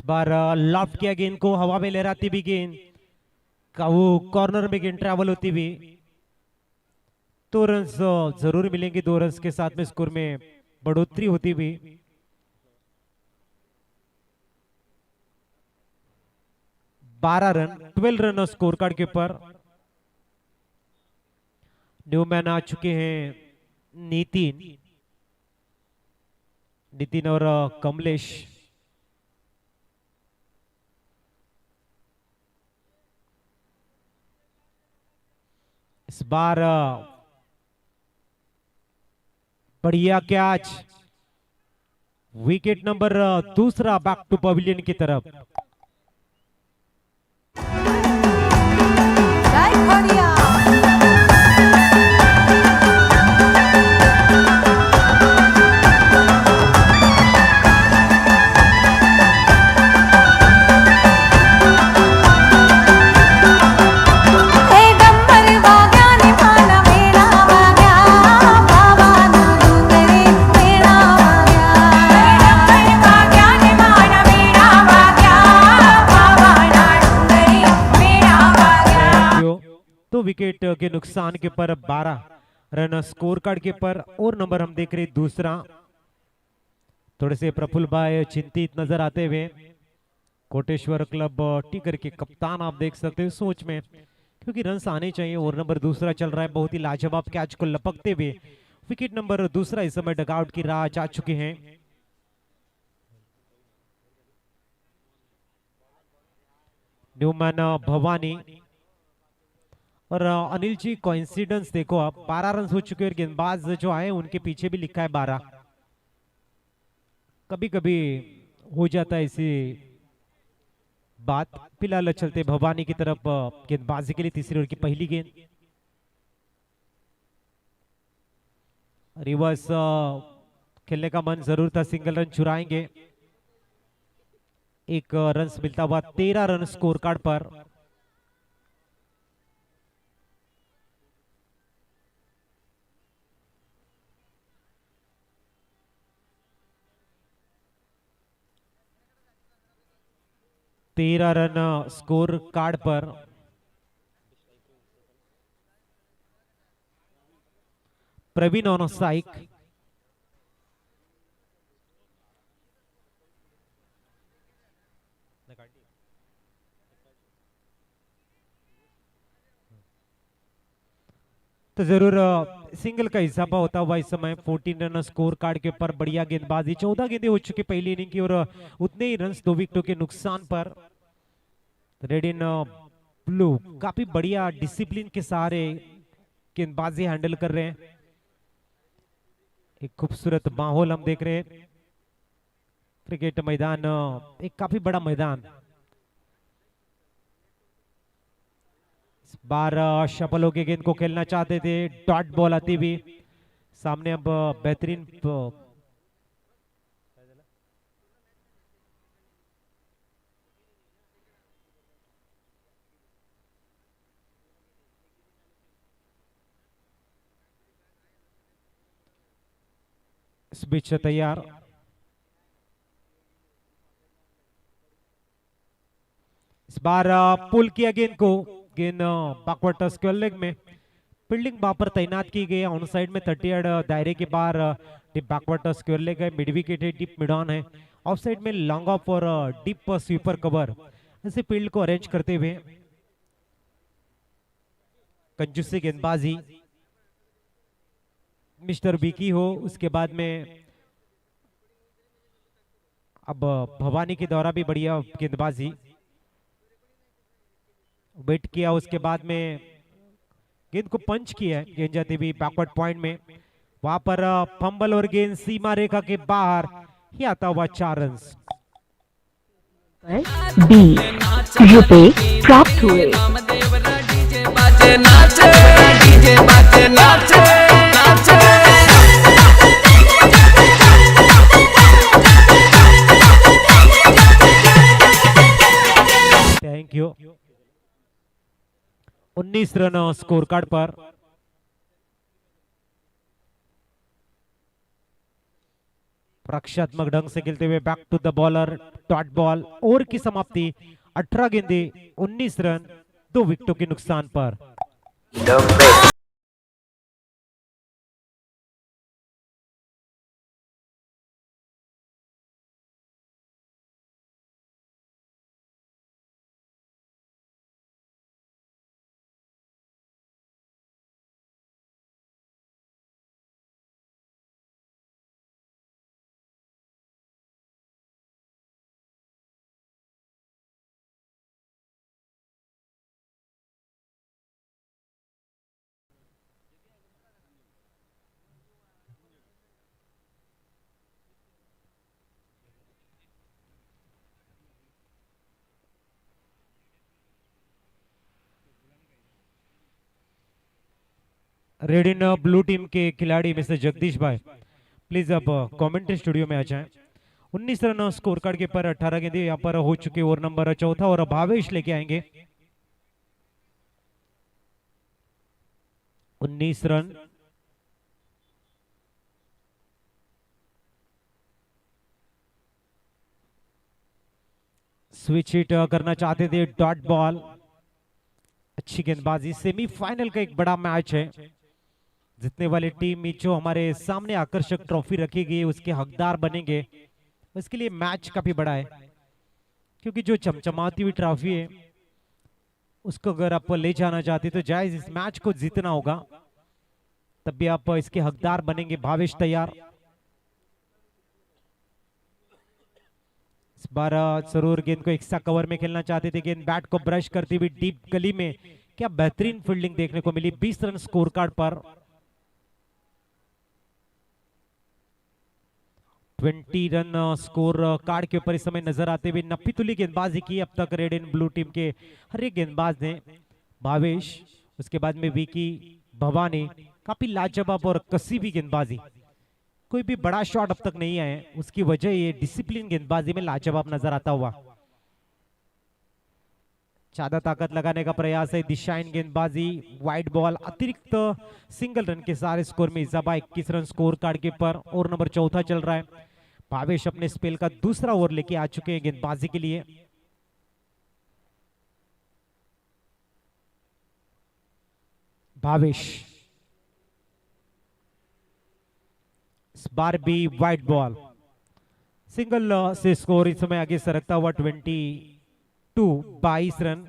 इस बार लॉफ्ट किया गेंद को, हवा में लहराती भी गेंद का वो कॉर्नर में गेंद ट्रैवल होती हुई 2 रन जरूर मिलेंगे। 2 रन के साथ में स्कोर में बढ़ोतरी होती हुई 12 रन, 12 रन स्कोर कार्ड के ऊपर। न्यूमैन आ चुके हैं नितिन और कमलेश। इस बार बढ़िया कैच, विकेट नंबर दूसरा बैक टू पवेलियन की तरफ। विकेट के नुकसान के पर 12 रन स्कोर कार्ड के पर। और नंबर हम देख रहे दूसरा। थोड़े से प्रफुल्ल भाई चिंतित नजर आते हुए। कोटेश्वर क्लब टीकर के कप्तान आप देख सकते हो सोच में, क्योंकि रन आने चाहिए। और नंबर दूसरा चल रहा है, बहुत ही लाजवाब कैच को लपकते हुए विकेट नंबर दूसरा इस समय डगआउट की राह जा चुके हैं। न्यूमैन भवानी और अनिल जी कोइंसिडेंस देखो आप, 12 रन हो चुके हैं और गेंदबाज जो आए उनके पीछे भी लिखा है 12। कभी कभी हो जाता है इसी बात। फिलहाल चलते भवानी की तरफ गेंदबाजी के लिए तीसरी ओवर की पहली गेंद। रिवर्स खेलने का मन जरूर था, सिंगल रन चुराएंगे। 1 रन मिलता हुआ 13 रन स्कोर कार्ड पर। तेरह रन स्कोर कार्ड पर। Praveen on strike. तो जरूर सिंगल का हिसाब होता हुआ इस समय 14 रन स्कोर कार्ड के ऊपर। बढ़िया गेंदबाजी, 14 गेंदें हो चुकी पहली इनिंग की और उतने ही रन 2 विकेटों के नुकसान पर। रेड इन ब्लू काफी बढ़िया डिसिप्लिन के सहारे गेंदबाजी हैंडल कर रहे हैं। एक खूबसूरत माहौल हम देख रहे हैं। क्रिकेट मैदान एक काफी बड़ा मैदान। इस बार शपलों के गेंद को खेलना चाहते थे, डॉट बॉल आती हुई सामने। अब बेहतरीन इस बीच तैयार। इस बार पुल किया गेंद को, गेंद बैकवर्ड टच स्क्वायर लेग में। फील्डिंग वहां पर तैनात की गई है ऑन साइड में 30 यार्ड दायरे के बाहर। Deep backward touch square leg है, मिड विकेट है, डीप मिड ऑन है। ऑफ साइड में लॉन्ग ऑफ और डीप स्वीपर कवर, ऐसे फील्ड को अरेंज करते हुए कंजूसी गेंदबाजी मिस्टर बीकी हो। उसके बाद में अब भवानी के द्वारा भी बढ़िया गेंदबाजी वेट किया। उसके बाद में गेंद को पंच किया है, गेंद जाती हुई बैकवर्ड पॉइंट में। वहां पर फंबल और गेंद सीमा रेखा के बाहर ही आता हुआ 4 रन। रुपए प्राप्त हुए। Thank you. 19 run score card पर। रक्षात्मक ढंग से खेलते हुए back to the bowler, dot ball. Over की समाप्ति 18 गेंदे 19 रन, 2 विकेटों के नुकसान पर। रेड इन ब्लू टीम के खिलाड़ी मिस्टर जगदीश भाई, प्लीज अब कमेंट्री स्टूडियो में आ जाएं। 19 रन स्कोर कार्ड के पर 18 गेंदे यहाँ पर हो चुके। ओवर नंबर चौथा और भावेश लेके आएंगे 19 रन। स्विच हिट करना चाहते थे, डॉट बॉल। अच्छी गेंदबाजी। सेमीफाइनल का एक बड़ा मैच है। जीतने वाली टीम जो हमारे सामने आकर्षक ट्रॉफी रखी गई है उसके हकदार बनेंगे। इसके लिए मैच काफी बड़ा है, क्योंकि जो चमचमाती हुई ट्रॉफी है उसको अगर आप ले जाना चाहते तो जायज इस मैच को जीतना होगा, तब भी आप इसके हकदार बनेंगे। भावेश तैयार। इस बार जरूर गेंद को एक्स्ट्रा कवर में खेलना चाहते थे। गेंद बैट को ब्रश करती हुई डीप गली में, क्या बेहतरीन फील्डिंग देखने को मिली। 20 रन स्कोर कार्ड पर। 20 रन स्कोर कार्ड के ऊपर इस समय नजर आते हुए नफी तुली गेंदबाजी की अब तक रेड एंड ब्लू टीम के हर एक गेंदबाज ने। भावेश, उसके बाद में विकी, भवानी, काफी लाजवाब और कसी भी गेंदबाजी। कोई भी बड़ा शॉट अब तक नहीं आए, उसकी वजह ये डिसिप्लिन गेंदबाजी में लाजवाब नजर आता हुआ। ज्यादा ताकत लगाने का प्रयास है। दिशाहीन गेंदबाजी, वाइड बॉल, अतिरिक्त सिंगल रन के सारे स्कोर में इजाफा। 21 रन स्कोर कार्ड के पर। ओवर नंबर चौथा चल रहा है। भावेश अपने स्पेल का दूसरा ओवर लेके आ चुके हैं गेंदबाजी के लिए। भावेश इस बार भी वाइड बॉल, सिंगल से स्कोर इस समय आगे सरकता हुआ। 22 रन।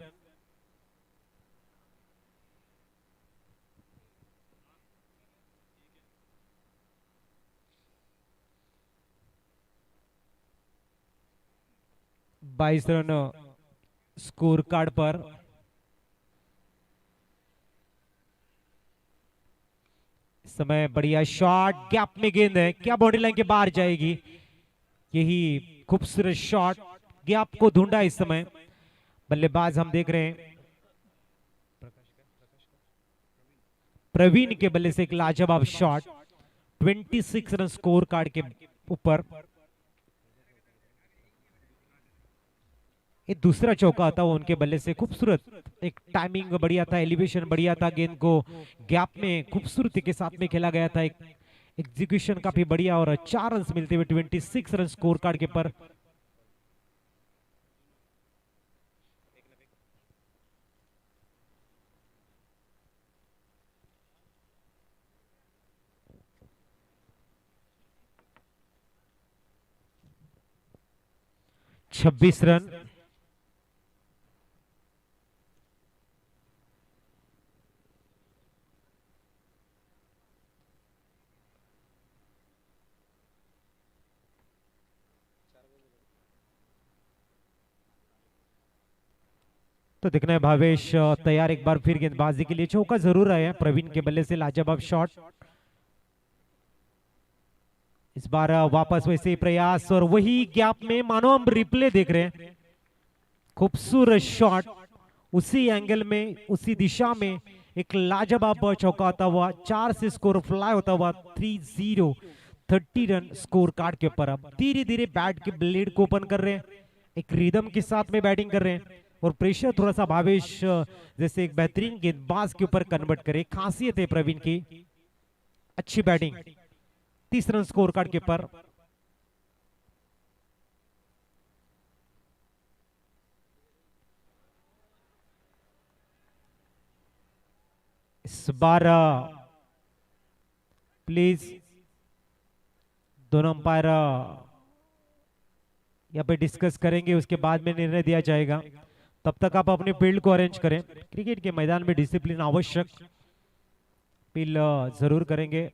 बाईस रन स्कोर कार्ड पर। इस समय बढ़िया शॉट, गैप में गेंद है, क्या बाउंड्री लाइन के बाहर जाएगी। यही खूबसूरत शॉट, गैप को ढूंढा इस समय बल्लेबाज। हम देख रहे हैं प्रवीण के बल्ले से एक लाजवाब शॉट। 26 रन स्कोर कार्ड के ऊपर। ये दूसरा चौका था वो उनके बल्ले से। खूबसूरत, एक टाइमिंग बढ़िया था, एलिवेशन बढ़िया था, गेंद को गैप में खूबसूरती के साथ में खेला गया था। एक एग्जीक्यूशन काफी बढ़िया और 4 रन मिलते हुए 26 रन स्कोर कार्ड के पर। छब्बीस रन। तो दिखना है भावेश तैयार एक बार फिर गेंदबाजी के लिए। चौका जरूर आया है प्रवीण के बल्ले से, लाजवाब शॉट। इस बार वापस वैसे ही प्रयास और वही गैप में, मानो हम रिप्ले देख रहे हैं। खूबसूरत शॉट, उसी एंगल में, उसी दिशा में एक लाजवाब चौका आता हुआ। 4 से स्कोर फ्लाई होता हुआ। 3-0, 30 रन स्कोर कार्ड के ऊपर। अब धीरे धीरे बैट के ब्लेड को ओपन कर रहे हैं, एक रिदम के साथ में बैटिंग कर रहे हैं और प्रेशर थोड़ा सा भावेश जैसे एक बेहतरीन गेंदबाज के ऊपर कन्वर्ट करे। खासियत है प्रवीण की, अच्छी बैटिंग। 30 रन स्कोर कार्ड के पर। इस बार प्लीज दोनों अंपायर यहाँ पे डिस्कस करेंगे, उसके बाद में निर्णय दिया जाएगा। तब तक आप अपने फील्ड को अरेंज करें। क्रिकेट के मैदान में डिसिप्लिन आवश्यक, अपील जरूर करेंगे।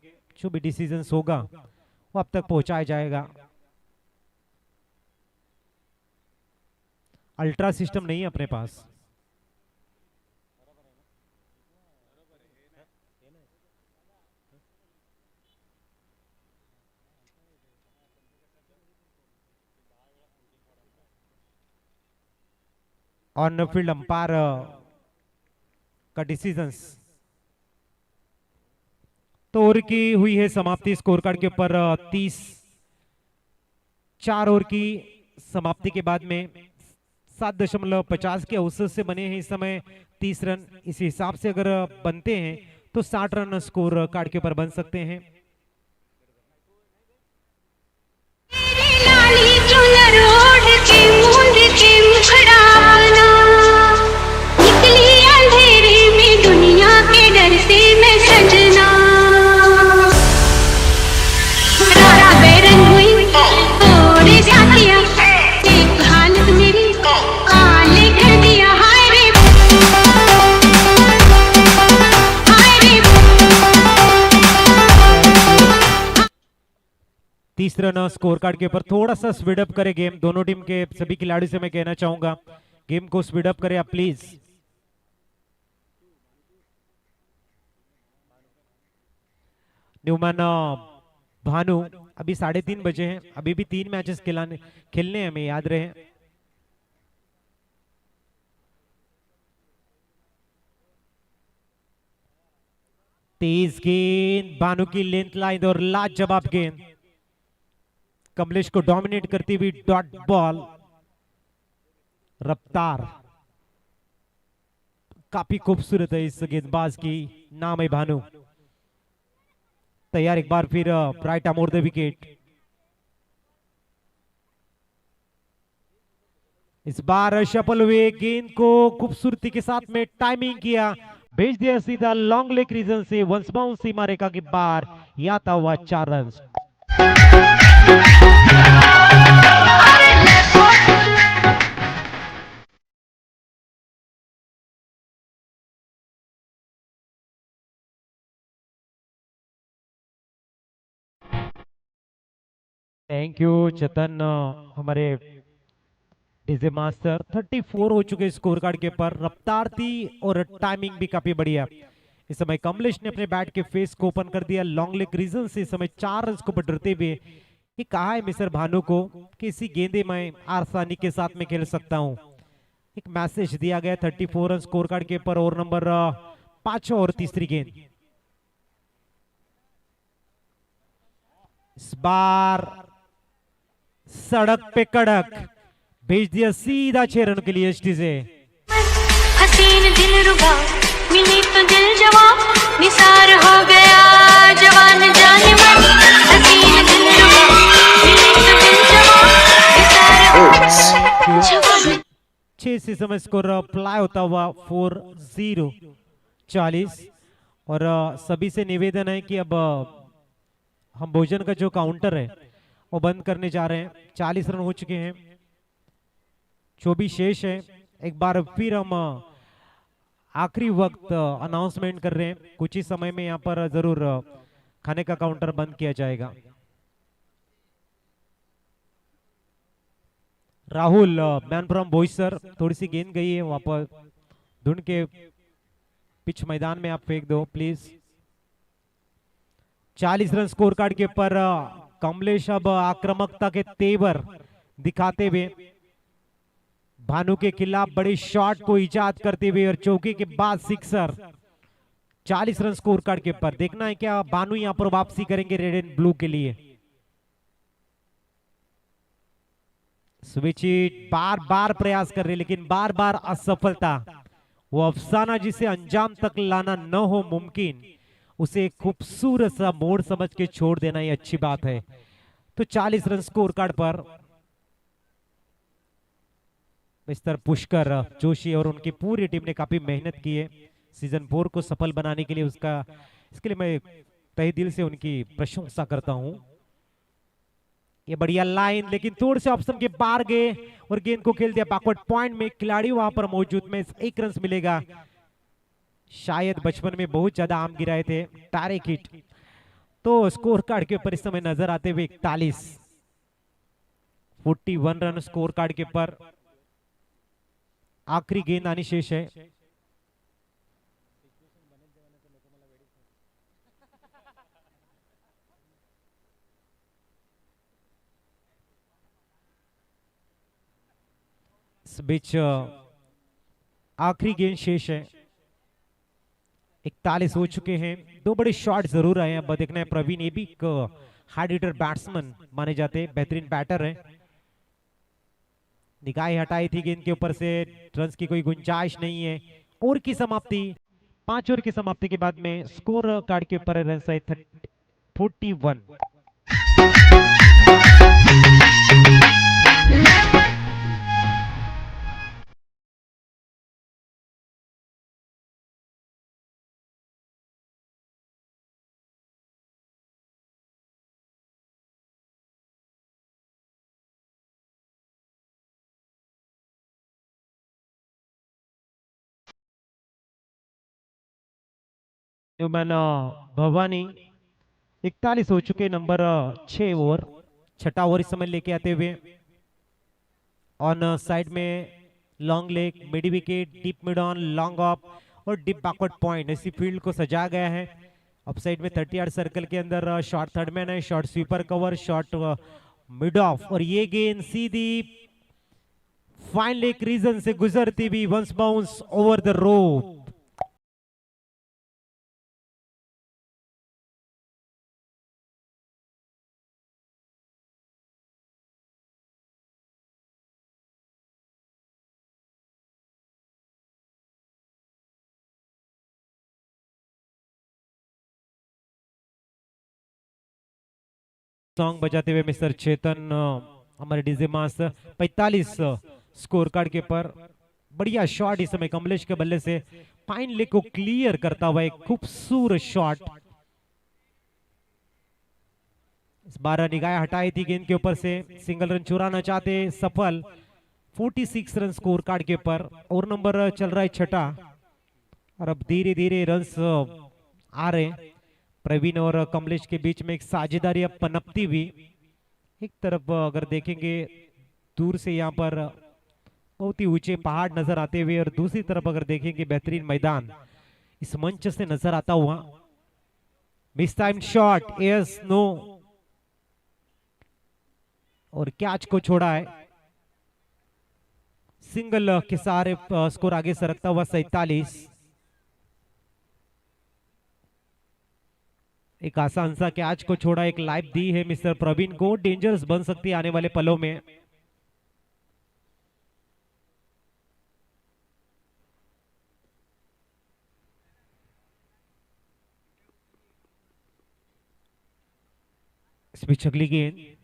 जो भी डिसीजंस होगा वो अब तक पहुंचाया जाएगा। अल्ट्रा सिस्टम नहीं है अपने पास। ऑन फील्ड अंपायर का डिसीजंस। तो ओवर की हुई है समाप्ति। स्कोर कार्ड के ऊपर 4 ओवर की समाप्ति के बाद में 7.50 के औसत से बने हैं इस समय 30 रन। इस हिसाब से अगर बनते हैं तो 60 रन स्कोर कार्ड के ऊपर बन सकते हैं। तीसरा स्कोर कार्ड के ऊपर थोड़ा सा स्पीड अप करे गेम। दोनों टीम के सभी खिलाड़ियों से मैं कहना चाहूंगा गेम को स्पीड अप करें आप प्लीज। न्यूमैन भानु, अभी 3:30 बजे हैं, अभी भी 3 मैचेस खेलने हमें याद रहे। तेज गेंद, भानु की लेंथ लाइन और लाजवाब गेंद, कमलेश को डोमिनेट करती हुई डॉट बॉल। रफ्तार काफी खूबसूरत है इस गेंदबाज की, नाम है भानु। तैयार एक बार फिर राइट अमोर द विकेट। इस बार शफल हुए गेंद को खूबसूरती के साथ में टाइमिंग किया, भेज दिया सीधा लॉन्ग लेग रीजन से वंस बाउंस सीमा रेखा के बाहर, याता हुआ 4 रन। थैंक यू चेतन, हमारे डीजे मास्टर। 34 हो चुके स्कोर कार्ड के ऊपर। रफ्तार थी और टाइमिंग भी काफी बढ़िया। इस समय कमलेश ने अपने बैट के फेस को ओपन कर दिया लॉन्ग लेग रीजन से। इस समय 4 रन को बढ़ते हुए कि कहा है मिस्टर भानु को कि इसी गेंदे में आसानी के साथ में खेल सकता हूं, एक मैसेज दिया गया। 34 रन स्कोर कार्ड के ऊपर। ओवर नंबर 5 और तीसरी गेंद। इस बार सड़क पे कड़क, भेज दिया सीधा 6 रन के लिए एसटी से। हसीन दिलरुबा मिली तो दिल जवान, निसार हो गया जवान जाने मन। हसीन दिलरुबा मिली तो दिल जवान, निसार हो गया जवान। 6 से समय स्कोर अप्लाई होता हुआ 4-0 40। और सभी से निवेदन है कि अब हम भोजन का जो काउंटर है वो बंद करने जा रहे हैं। 40 रन हो चुके हैं, 24 शेष है। एक बार फिर हम आखिरी वक्त अनाउंसमेंट कर रहे हैं, कुछ ही समय में यहाँ पर जरूर खाने का काउंटर बंद किया जाएगा। राहुल मैन फ्रॉम बोईसर, थोड़ी सी गेंद गई है वापस ढूंढ के पिच मैदान में आप फेंक दो प्लीज। 40 रन स्कोर कार्ड के ऊपर। कमलेश अब आक्रामकता के तेवर दिखाते हुए भानु के खिलाफ बड़े शॉट को इजाद करते हुए और चौके के बाद सिक्सर। 40 रन स्कोर कार्ड के ऊपर। देखना है क्या भानु यहां पर वापसी करेंगे रेड एंड ब्लू के लिए। स्विच हिट बार बार प्रयास कर रहे लेकिन बार बार असफलता। वो अफसाना जिसे अंजाम तक लाना न हो मुमकिन, उसे खूबसूरत सा मोड़ समझ के छोड़ देना ही अच्छी बात है। तो 40 रन स्कोर कार्ड पर मिस्टर पुष्कर जोशी और उनकी पूरी टीम ने काफी मेहनत की है। सीजन 4 को सफल बनाने के लिए इसके लिए मैं तहे दिल से उनकी प्रशंसा करता हूं। ये बढ़िया लाइन, लेकिन थोड़े से ऑप्शन के बाहर गए और गेंद को खेल दिया बैकवर्ड पॉइंट में। खिलाड़ी वहां पर मौजूद में 1 रन मिलेगा। शायद बचपन में बहुत ज्यादा आम गिराए थे, डायरेक्ट हिट। तो स्कोर कार्ड के ऊपर इस समय नजर आते हुए 41 रन स्कोर कार्ड के ऊपर। आखिरी गेंद आनी शेष है। इस बीच आखिरी गेंद शेष है। 41 हो चुके हैं। 2 बड़े शॉट जरूर आए हैं। अब देखना है, प्रवीण ये भी एक हार्ड हिटर बैट्समैन माने जाते हैं, बेहतरीन बैटर है। निगाहें हटाई थी गेंद के ऊपर से, रन्स की कोई गुंजाइश नहीं है। ओवर की समाप्ति, 5 ओवर की समाप्ति के बाद में स्कोर कार्ड के ऊपर रन है 41। ह्यूमन भवानी 41 हो चुके, नंबर 6 ओवर, छठा ओवर इस समय लेके आते हुए। ऑन साइड में long leg, mid wicket, deep mid on, long off और डीप बैकवर्ड पॉइंट, ऐसी फील्ड को सजाया गया है। अप साइड में 30 यार्ड सर्कल के अंदर शॉर्ट थर्ड मैन है, short sweeper cover, short mid of, और ये गेंद सीधी फाइन लेग रीजन से गुजरती हुई once bounce over the rope. Song बजाते हुए मिस्टर चेतन, हमारे डीजे मास्टर। 45 स्कोर कार्ड के पर। बढ़िया शॉट इस समय कमलेश के बल्ले से फाइन लेग को क्लियर करता हुआ एक खूबसूरत शॉट। इस बार निगाह हटाई थी गेंद के ऊपर से, सिंगल रन चुराना चाहते, सफल। 46 रन स्कोर कार्ड के ऊपर। ओवर नंबर चल रहा है छठा और अब धीरे धीरे रन्स आ रहे। प्रवीण और कमलेश के बीच में एक साझेदारी अब पनपती हुई। एक तरफ अगर देखेंगे दूर से यहाँ पर बहुत ही ऊंचे पहाड़ नजर आते हुए, और दूसरी तरफ अगर देखेंगे बेहतरीन मैदान इस मंच से नजर आता हुआ। Miss time shot, yes no, और कैच को छोड़ा है। सिंगल के सहारे स्कोर आगे सरकता हुआ 47। एक आसान सा कैच को छोड़ा, एक लाइफ दी है मिस्टर प्रवीण को। डेंजरस बन सकती है आने वाले पलों में। इस बीच अगली गेंद,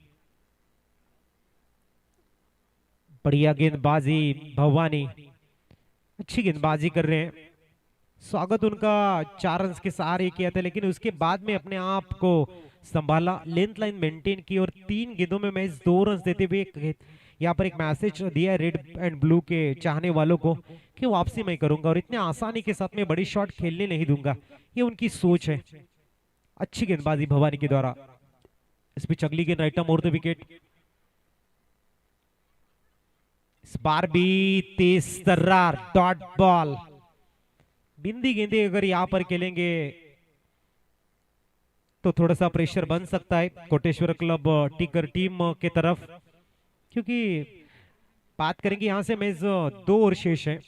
बढ़िया गेंदबाजी भवानी, अच्छी गेंदबाजी कर रहे हैं। स्वागत उनका 4 रन के सहारे किया था, लेकिन उसके बाद में अपने आप को संभाला, लेंथ लाइन मेंटेन की और 3 गेंदों में मैच 2 रन देते हुए यहाँ पर एक मैसेज दिया रेड एंड ब्लू के चाहने वालों को कि वापसी मैं करूंगा और इतने आसानी के साथ में बड़ी शॉट खेलने नहीं दूंगा। ये उनकी सोच है। अच्छी गेंदबाजी भवानी के द्वारा। इस बीच अगली गेंद राइट ओवर द विकेट। इस बार भी तेज तर्रार डॉट बॉल। बिंदी गेंदे अगर यहां पर खेलेंगे तो थोड़ा सा प्रेशर बन सकता है कोटेश्वर क्लब टिकर टीम के तरफ, क्योंकि बात करेंगे यहां से मैच 2 ओवर शेष है,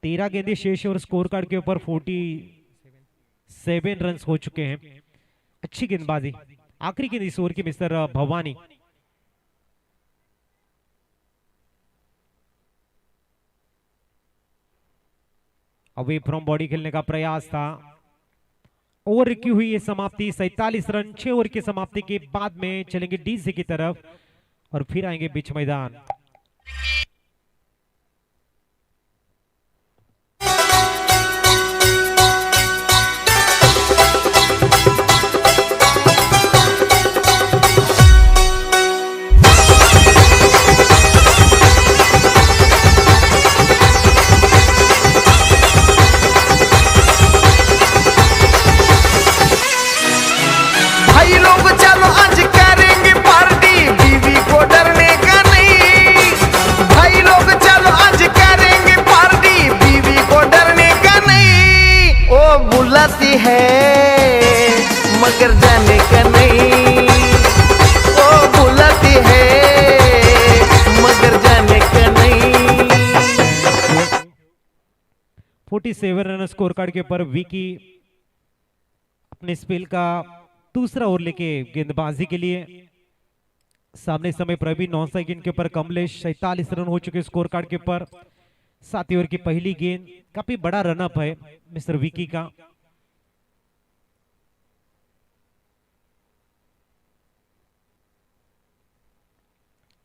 13 गेंदे शेष है और स्कोर कार्ड के ऊपर 47 रन हो चुके हैं। अच्छी गेंदबाजी। आखिरी गेंद इस ओवर की mister Bhavani. Away from body खेलने का प्रयास था। ओवर की हुई ये समाप्ति 47 रन 6 ओवर की समाप्ति के बाद में चलेंगे डीसी की तरफ और फिर आएंगे बीच मैदान। 47 रन स्कोर कार्ड के ऊपर विकी अपने स्पेल का दूसरा ओवर लेके गेंदबाजी के लिए। सामने इस समय प्रवीण 9 गेंद के ऊपर कमलेश 47 रन हो चुके स्कोर कार्ड के ऊपर। 7 ओवर की पहली गेंद, काफी बड़ा रनअप है मिस्टर विकी का।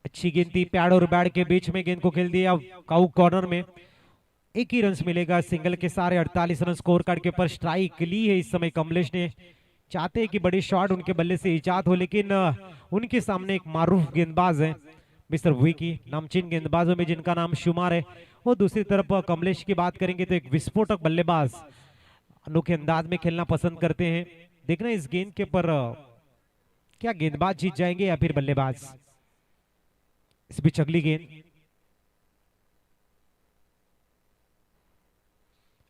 अच्छी गेंद थी, पैड और बैड के बीच में गेंद को खेल दिया काउ कॉर्नर में। एक ही रन मिलेगा सिंगल के सारे। 48 रन स्कोर कार्ड के ऊपर स्ट्राइक ली है इस समय कमलेश ने। चाहते हैं कि बड़े शॉट उनके बल्ले से इजाद हो, लेकिन उनके सामने एक मारूफ गेंदबाज है मिस्टर विकी, नामचीन गेंदबाजों में जिनका नाम शुमार है। और दूसरी तरफ कमलेश की बात करेंगे तो एक विस्फोटक बल्लेबाज, अनोखे अंदाज में खेलना पसंद करते हैं। देखना इस गेंद के ऊपर क्या गेंदबाज जीत जाएंगे या फिर बल्लेबाज। इस बीच अगली गेंद,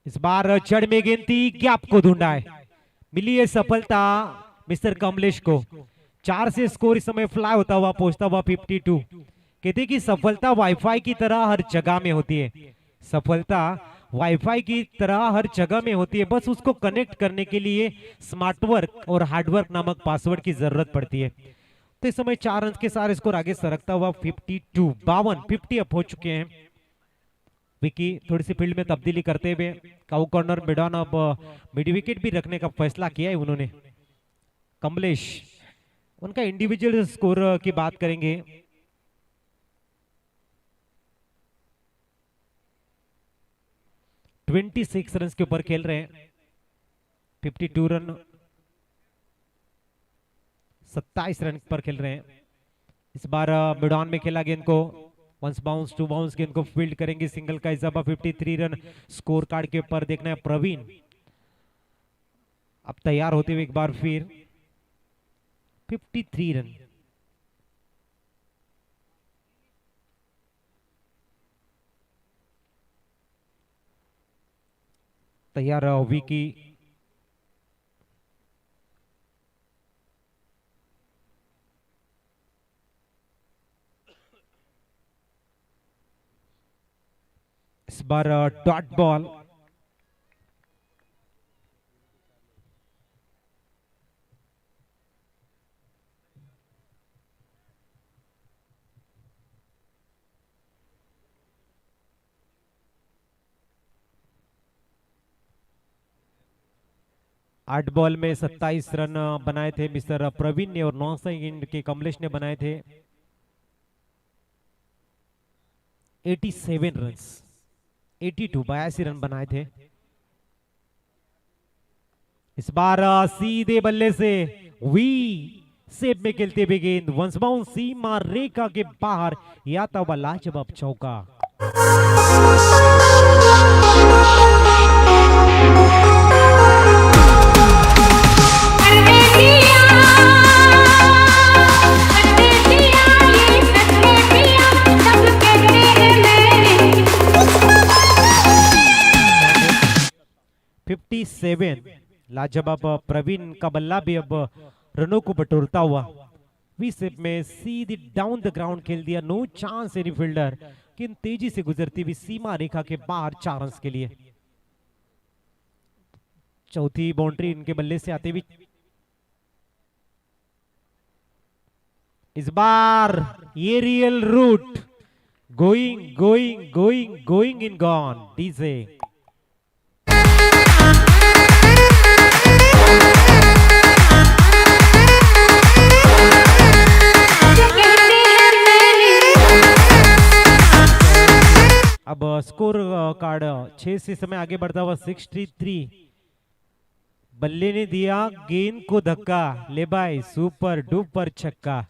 इस बार जड़ में गेंद थी, गैप को ढूंढा है, मिली है सफलता मिस्टर कमलेश को। 4 से स्कोर इस समय फ्लाई होता हुआ पहुंचता हुआ 52। कहते कि सफलता वाईफाई की तरह हर जगह में होती है, सफलता वाईफाई की तरह हर जगह में होती है, बस उसको कनेक्ट करने के लिए स्मार्ट वर्क और हार्डवर्क नामक पासवर्ड की जरूरत पड़ती है। तो इस समय 4 रन के सारे स्कोर आगे सरकता हुआ 52 50 अप हो चुके हैं। विकी थोड़ी सी फील्ड में तब्दीली करते हुए काउ कॉर्नर मिडॉन अब मिड विकेट भी रखने का फैसला किया है उन्होंने। कमलेश, उनका इंडिविजुअल स्कोर की बात करेंगे, ट्वेंटी 26 रन के ऊपर खेल रहे हैं। 52 रन 27 रन पर खेल रहे हैं। इस बार मिडॉन में खेला गेंद को, वंस बाउंस टू बाउंस गेंद को फील्ड करेंगे, सिंगल का इजाफा 53 रन स्कोर कार्ड के ऊपर। देखना है प्रवीण अब तैयार होते हुए एक बार फिर। 53 रन, तैयार विकी। इस बार डॉट बॉल, आठ बॉल में 27 रन बनाए थे मिस्टर प्रवीण ने और 9 गेंद के कमलेश ने बनाए थे 87 रन। 82 रन बनाए थे। इस बार सीधे बल्ले से वी सेप में खेलते हुए गेंद वंस बाउंस सीमा रेखा के बाहर, या तो लाजवाब चौका। लाजवाब प्रवीण का बल्ला भी अब रनों को बटोरता हुआ वी सेप में सीधी डाउन द ग्राउंड खेल दिया। नो चांस एनी फील्डर, किन तेजी से गुजरती हुई सीमा रेखा के बाहर 4 रन के लिए। चौथी बाउंड्री इनके बल्ले से आते हुए इस बार ये real route going going going going in gone DJ. अब स्कोर कार्ड 6 से समय आगे बढ़ता हुआ 63। बल्ले ने दिया गेंद को धक्का, ले बाय सुपर डुपर छक्का,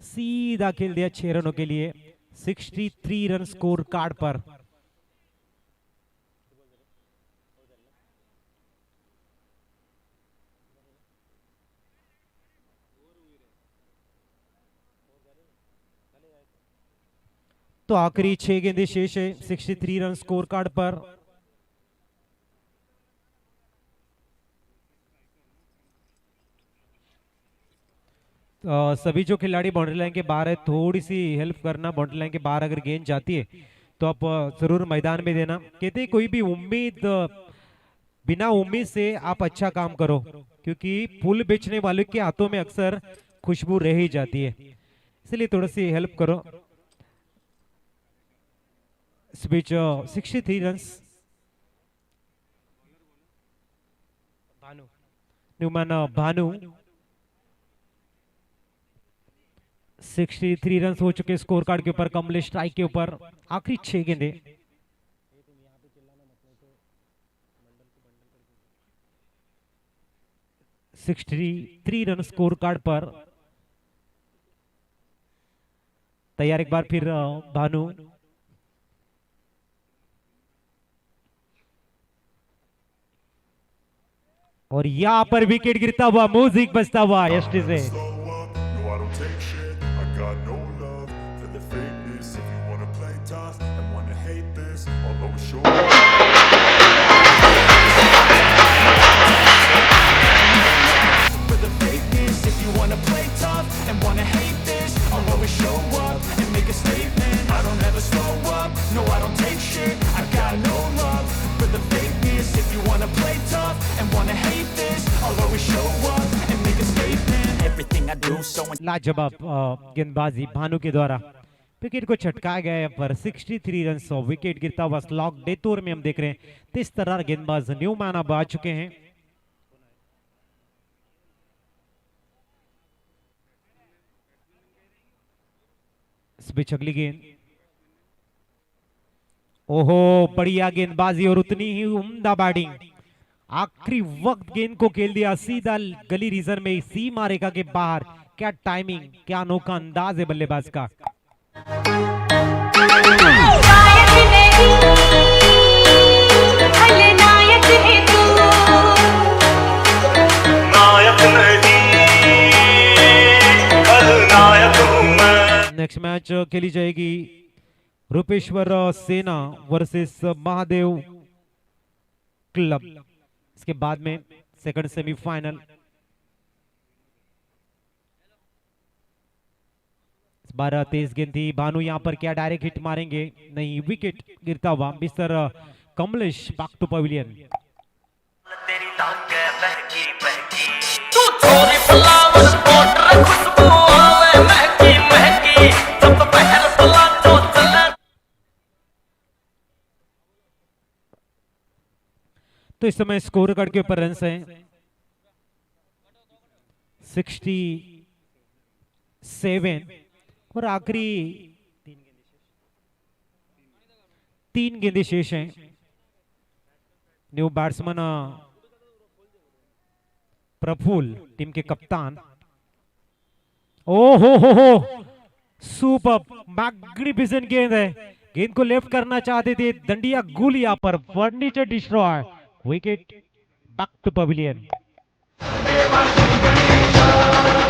सीधा खेल दिया 6 रनों के लिए। 63 रन स्कोर कार्ड पर। तो आखिरी 6 गेंदें शेष है 63 रन स्कोर कार्ड पर। सभी जो खिलाड़ी बाउंड्री लाइन के बाहर है, थोड़ी सी हेल्प करना। बाउंड्री लाइन के बाहर अगर गेंद जाती है तो आप जरूर मैदान में देना। कहते कोई भी उम्मीद बिना उम्मीद से आप अच्छा काम करो, क्योंकि फूल बेचने वाले के हाथों में अक्सर खुशबू रह ही जाती है, इसलिए थोड़ी सी हेल्प करो। इस बीच 63 रन न्यूमैन भानु 63 रन हो चुके स्कोर कार्ड के ऊपर। कमलेश स्ट्राइक के ऊपर, आखिरी 6 गेंदे। थ्री रन स्कोर कार्ड पर। तैयार एक बार फिर भानु। और यहां पर विकेट गिरता हुआ, म्यूजिक बजता हुआ यष्टि से। लाजवाब गेंदबाजी भानु के द्वारा विकेट को छटकाया गया है पर 63 रन। विकेट गिरता हुआ स्लॉक डेथ ओवर में हम देख रहे हैं 30 तरह गेंदबाज न्यूमैन अब आ चुके हैं। इस बीच अगली गेंद, ओहो बढ़िया गेंदबाजी और उतनी ही उम्दा बैटिंग। आखिरी वक्त गेंद को खेल दिया सीधा गली रीजन में, सीमा रेखा के बाहर। क्या टाइमिंग, क्या अनोखा अंदाज है बल्लेबाज का। नायक नहीं, खलनायक है तू। नायक नहीं, खलनायक हूं मैं। नेक्स्ट मैच खेली जाएगी रूपेश्वर सेना वर्सेस महादेव क्लब। इसके बाद में सेकंड सेमीफाइनल। 12-23 गेंद थी। भानु यहां पर क्या डायरेक्ट हिट मारेंगे? नहीं, विकेट गिरता हुआ। Mister Kamlesh back to pavilion. तेरी ताके बहकी बहकी, तू छोरी फ्लावर पोटर खुशबू आवे महकी महकी, जब पहल फला जो चले। तो इस समय स्कोर कार्ड के ऊपर रन हैं 67 और आखिरी 3 गेंदें शेष हैं। न्यू बैट्समैन प्रफुल्ल, टीम के कप्तान। ओ हो सुपर मैग्निफिसेंट गेंद है। गेंद को लेफ्ट करना चाहते थे, दंडिया गुल यहां पर furniture destroy. Wicket back to pavilion.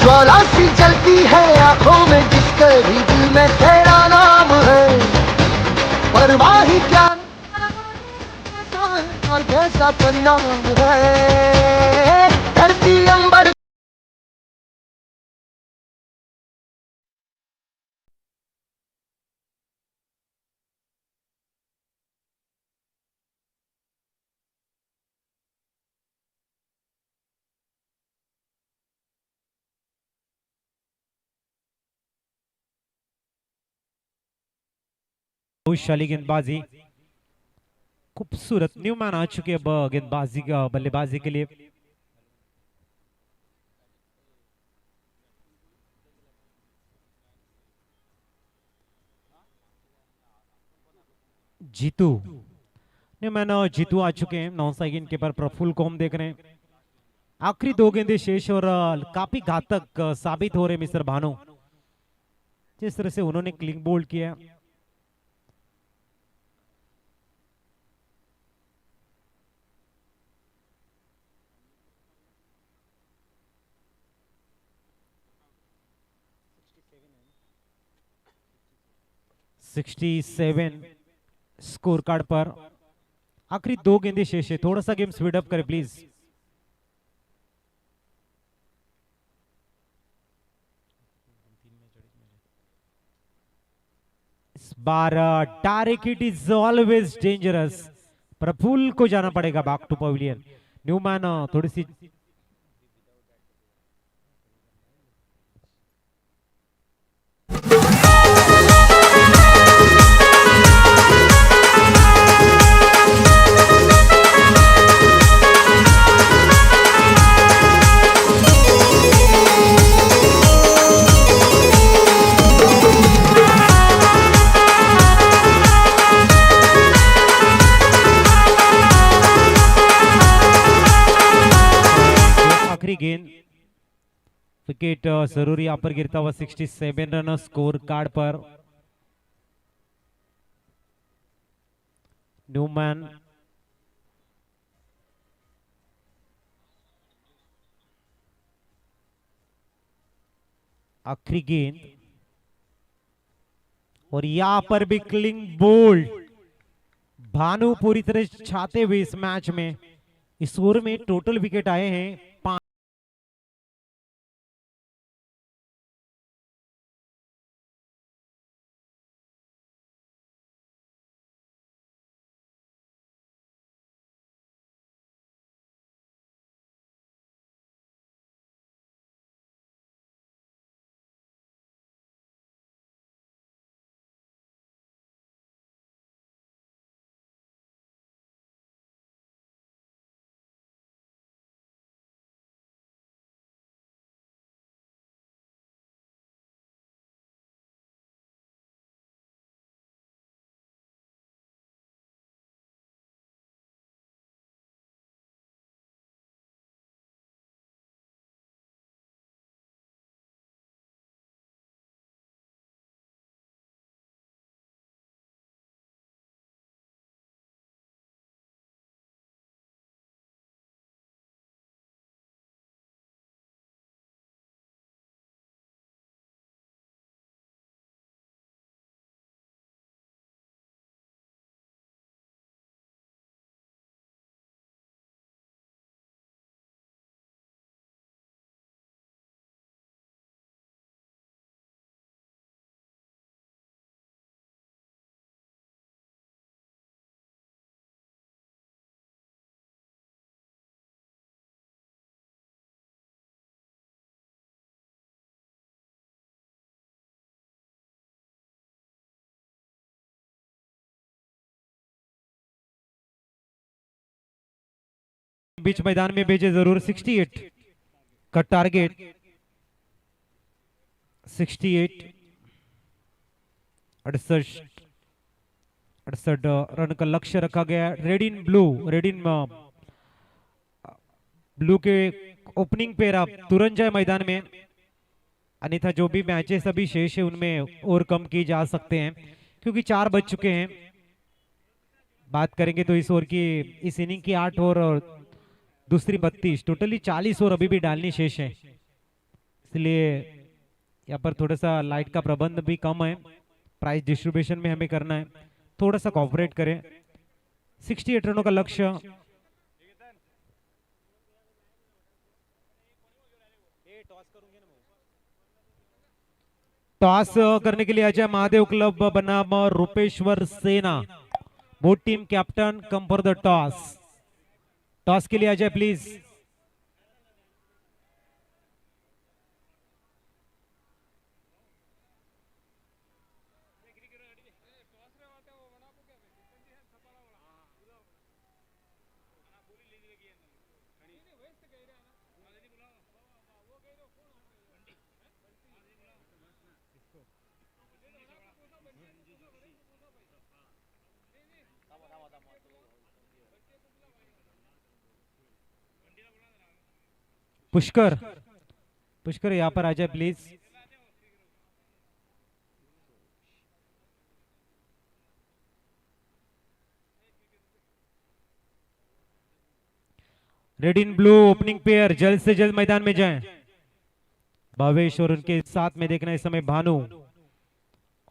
ज्वाला सी जलती है आंखों में जिसके भी दिल में तेरा नाम है, परवाह ही क्या और कैसा परिणाम है। धरती अंबर शाली गेंदबाजी, खूबसूरत। न्यूमैन आ चुके अब गेंदबाजी का बल्लेबाजी के लिए। जीतू, न्यूमैन जीतू आ चुके हैं। 9 गेंद के पर प्रफुल्ल को हम देख रहे हैं। आखिरी 2 गेंदें शेष और काफी घातक साबित हो रहे मिस्टर भानु, जिस तरह से उन्होंने क्लीन बोल्ड किया। स्कोर कार्ड पर आखिरी 2 गेंदें शेष है। थोड़ा सा गेम स्पीड अप करें प्लीज। बार direct it is always dangerous. Praful को जाना पड़ेगा बैक टू पवेलियन। न्यूमैन थोड़ी सी आखिरी गेंद विकेट जरूर यहाँ पर गिरता हुआ 67 रन स्कोर कार्ड पर। न्यूमैन आखिरी गेंद और यहां पर भी क्लिंग बोल्ड। भानु पूरी तरह छाते हुए इस मैच में। इस ओवर में टोटल विकेट आए हैं 5। बीच मैदान में भेजे जरूर 68 का टारगेट। 68 68 रन का लक्ष्य रखा गया। रेड इन ब्लू के ओपनिंग पेयर आप तुरंत जाए मैदान में, अन्यथा जो भी मैचेस अभी शेष है उनमें और कम की जा सकते हैं क्योंकि 4 बज चुके हैं। बात करेंगे तो इस ओवर की, इस इनिंग की 8 ओवर और दूसरी 32, टोटली 40 ओवर अभी भी डालनी शेष है। इसलिए यहाँ पर थोड़ा सा लाइट का प्रबंध भी कम है, प्राइस डिस्ट्रीब्यूशन में हमें करना है, थोड़ा सा कोऑपरेट करें। 68 रनों का लक्ष्य। टॉस करने के लिए अजय महादेव क्लब बनाम रूपेश्वर सेना। Both team captain come for the toss. Toss के लिए अजय प्लीज। पुष्कर, पुष्कर यहाँ पर आ जाए please. Red in blue opening pair जल्द से जल्द मैदान में जाएं। भावेश और उनके साथ में देखना इस समय भानु।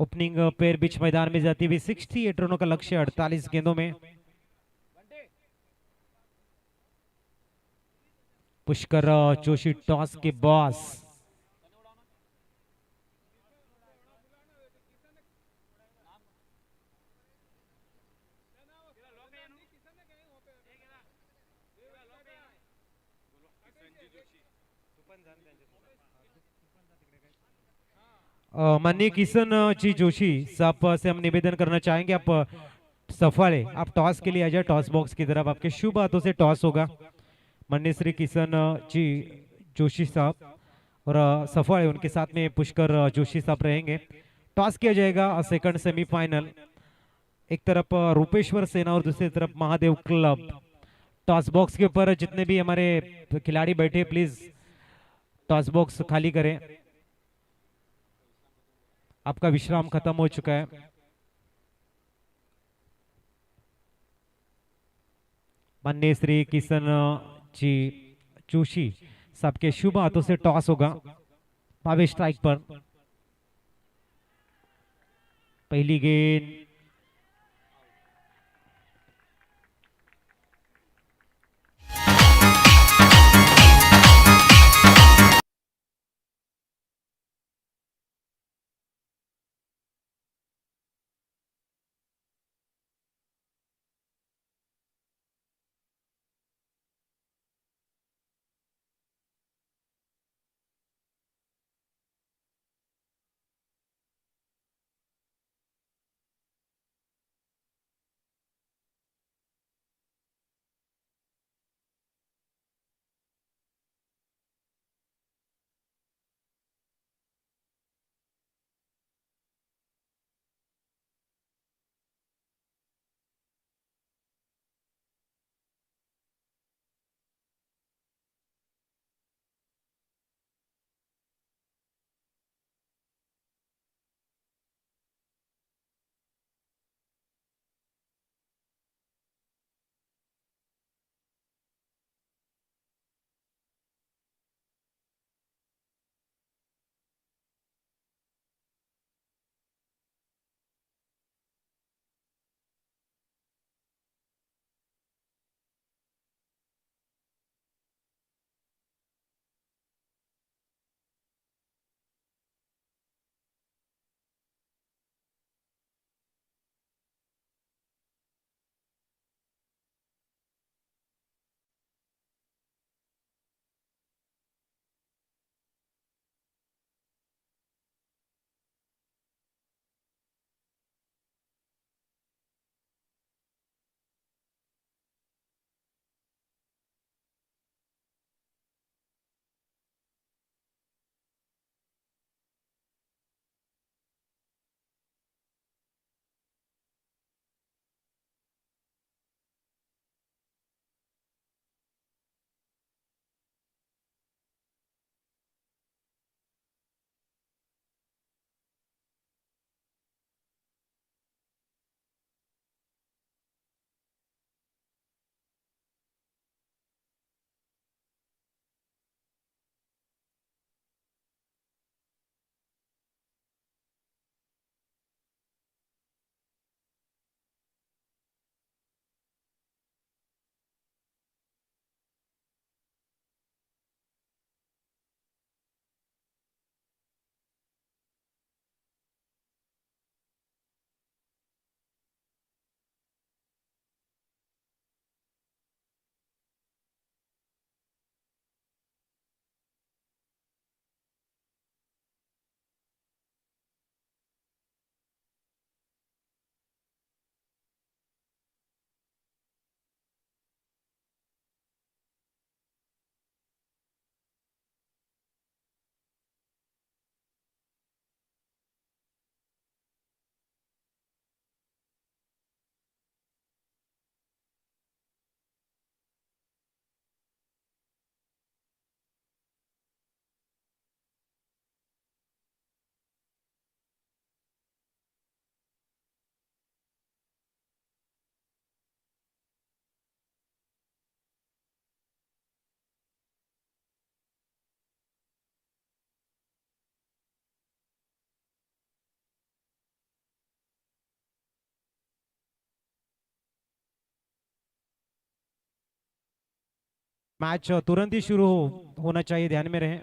ओपनिंग पेयर बीच मैदान में जाती हुई 68 रनों का लक्ष्य 48 गेंदों में। पुष्कर जोशी टॉस के बॉस। माननीय किशन जी जोशी साहब से हम निवेदन करना चाहेंगे, आप सफल है, आप टॉस के लिए आ जाए, टॉस बॉक्स की तरफ आपके शुभ हाथों से टॉस होगा। माननीय श्री किशन जी जोशी साहब और सफल है, उनके साथ में पुष्कर जोशी साहब रहेंगे। टॉस किया जाएगा सेकंड सेमीफाइनल, एक तरफ रूपेश्वर सेना और दूसरी तरफ महादेव क्लब। टॉस बॉक्स के ऊपर जितने भी हमारे खिलाड़ी बैठे प्लीज टॉस बॉक्स खाली करें, आपका विश्राम खत्म हो चुका है। माननीय श्री किशन जी जोशी साहब के शुभ हाथों से टॉस होगा। पावे स्ट्राइक पर पहली गेंद मैच तुरंत ही शुरू होना चाहिए, ध्यान में रहें।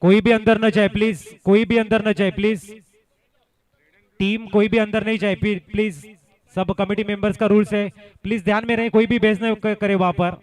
कोई भी अंदर न जाए प्लीज, कोई भी अंदर न जाए प्लीज। टीम कोई भी अंदर नहीं जाए प्लीज। सब कमेटी मेंबर्स का रूल्स है, प्लीज ध्यान में रहे, कोई भी बेच न करे वहां पर।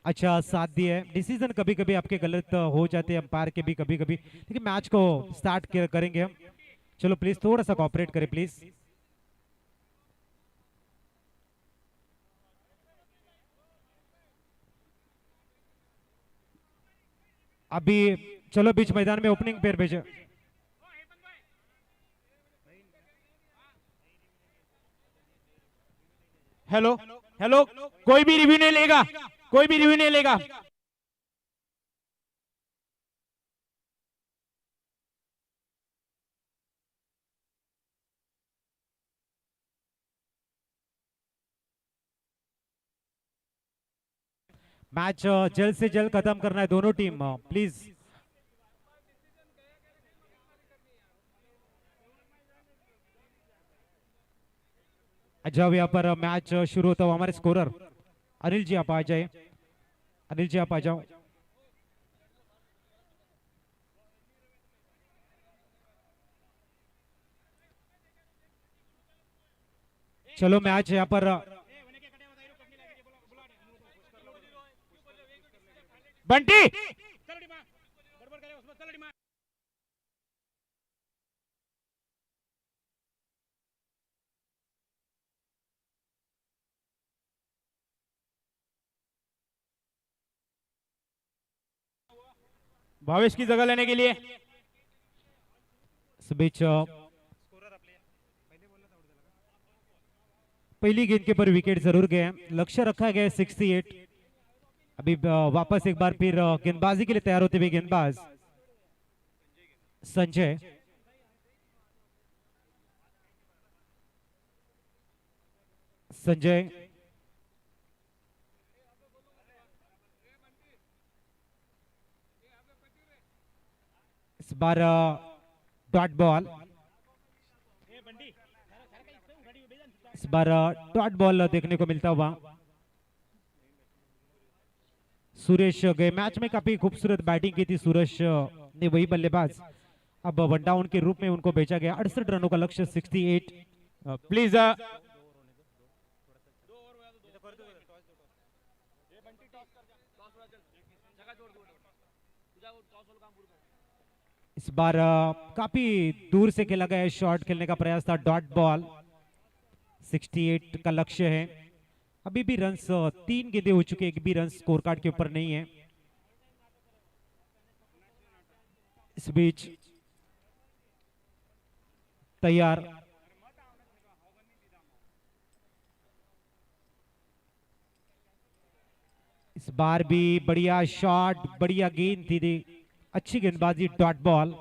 अच्छा साथ दिया है। डिसीजन कभी कभी आपके गलत हो जाते हैं अंपायर के भी कभी कभी, लेकिन मैच को स्टार्ट करेंगे हम। चलो प्लीज थोड़ा सा कोऑपरेट करें प्लीज। अभी चलो बीच मैदान में ओपनिंग पेयर भेजे। हेलो हेलो, कोई भी रिव्यू नहीं लेगा, कोई भी रिव्यू नहीं लेगा। मैच जल्द से जल्द खत्म करना है दोनों टीम, प्लीज। जब यहाँ पर मैच शुरू होता हुआ हमारे स्कोरर अनिल जी आप आ जाए, अनिल जी आप आ जाओ। चलो मैच यहाँ पर बंटी भावेश की जगह लेने के लिए इस बीच पहली गेंद के पर विकेट जरूर गए हैं। लक्ष्य रखा गया है 68। अभी वापस एक बार फिर गेंदबाजी के लिए तैयार होते हुए गेंदबाज संजय। संजय इस बार डॉट बॉल, इस बार डॉट बॉल देखने को मिलता हुआ। सुरेश गए मैच में काफी खूबसूरत बैटिंग की थी सुरेश ने, वही बल्लेबाज अब वन डाउन के रूप में उनको भेजा गया। 68 रनों का लक्ष्य 68। प्लीज इस बार काफी दूर से खेला गया शॉट खेलने का प्रयास था, डॉट बॉल। 68 का लक्ष्य है। अभी भी रन्स 3 गेंदें हो चुके, एक भी रन स्कोर कार्ड के ऊपर नहीं है। इस बीच तैयार, इस बार भी बढ़िया शॉट, बढ़िया गेंद थी, अच्छी गेंदबाजी, डॉट बॉल।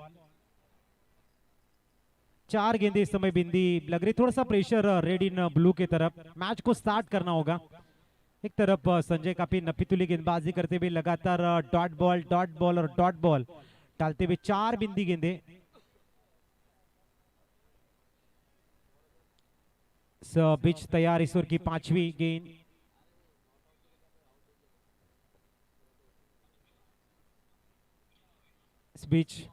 4 गेंदें इस समय बिंदी लग रही, थोड़ा सा प्रेशर रेड इन ब्लू की तरफ। मैच को स्टार्ट करना होगा। एक तरफ संजय काफी नपीतुली गेंदबाजी करते हुए लगातार डॉट बॉल और डॉट बॉल डालते हुए 4 बिंदी गेंदें। बीच तैयार इस ओवर की 5वीं गेंद। इस बीच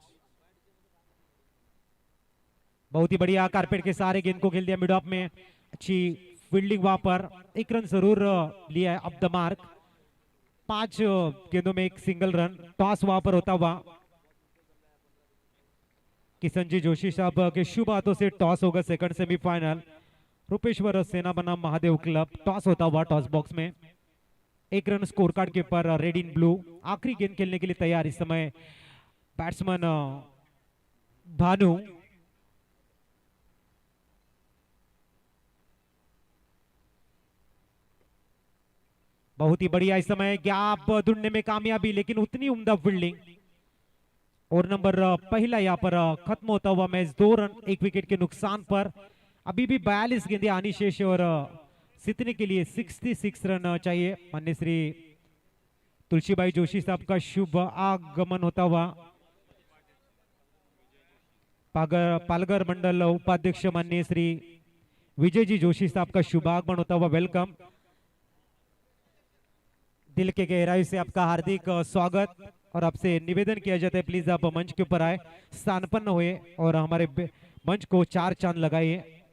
बहुत ही बढ़िया कारपेट के सारे गेंद को खेल दिया मिड ऑफ में, अच्छी फील्डिंग वहां पर। 1 रन जरूर लिया है अप द मार्क। 5 गेंदों में 1 सिंगल रन। टॉस वहां पर होता हुआ किशन जी जोशी साहब के शुभ हाथों से टॉस होगा सेकंड सेमीफाइनल रूपेश्वर सेना बनाम महादेव क्लब। टॉस होता हुआ टॉस बॉक्स में 1 रन स्कोर कार्ड के ऊपर रेड इन ब्लू। आखिरी गेंद खेलने के लिए तैयार इस समय बैट्समैन भानु। बहुत ही बढ़िया इस समय गैप ढूंढने में कामयाबी, लेकिन उतनी उम्दा फील्डिंग। और नंबर पहला यहाँ पर खत्म होता हुआ मैच 2 रन 1 विकेट के नुकसान पर। अभी भी 42 गेंदें आनी शेष और जीतने के लिए 66 रन चाहिए। माननीय श्री तुलसीबाई जोशी साहब का शुभ आगमन होता हुआ। पालघर मंडल उपाध्यक्ष माननीय श्री विजय जी जोशी साहब का शुभ आगमन होता हुआ। वेलकम। दिल के गहराई से आपका हार्दिक स्वागत और आपसे निवेदन किया जाता है प्लीज आप मंच के ऊपर आए, स्थानपन्न हुए और हमारे मंच को 4 चांद लगाइए।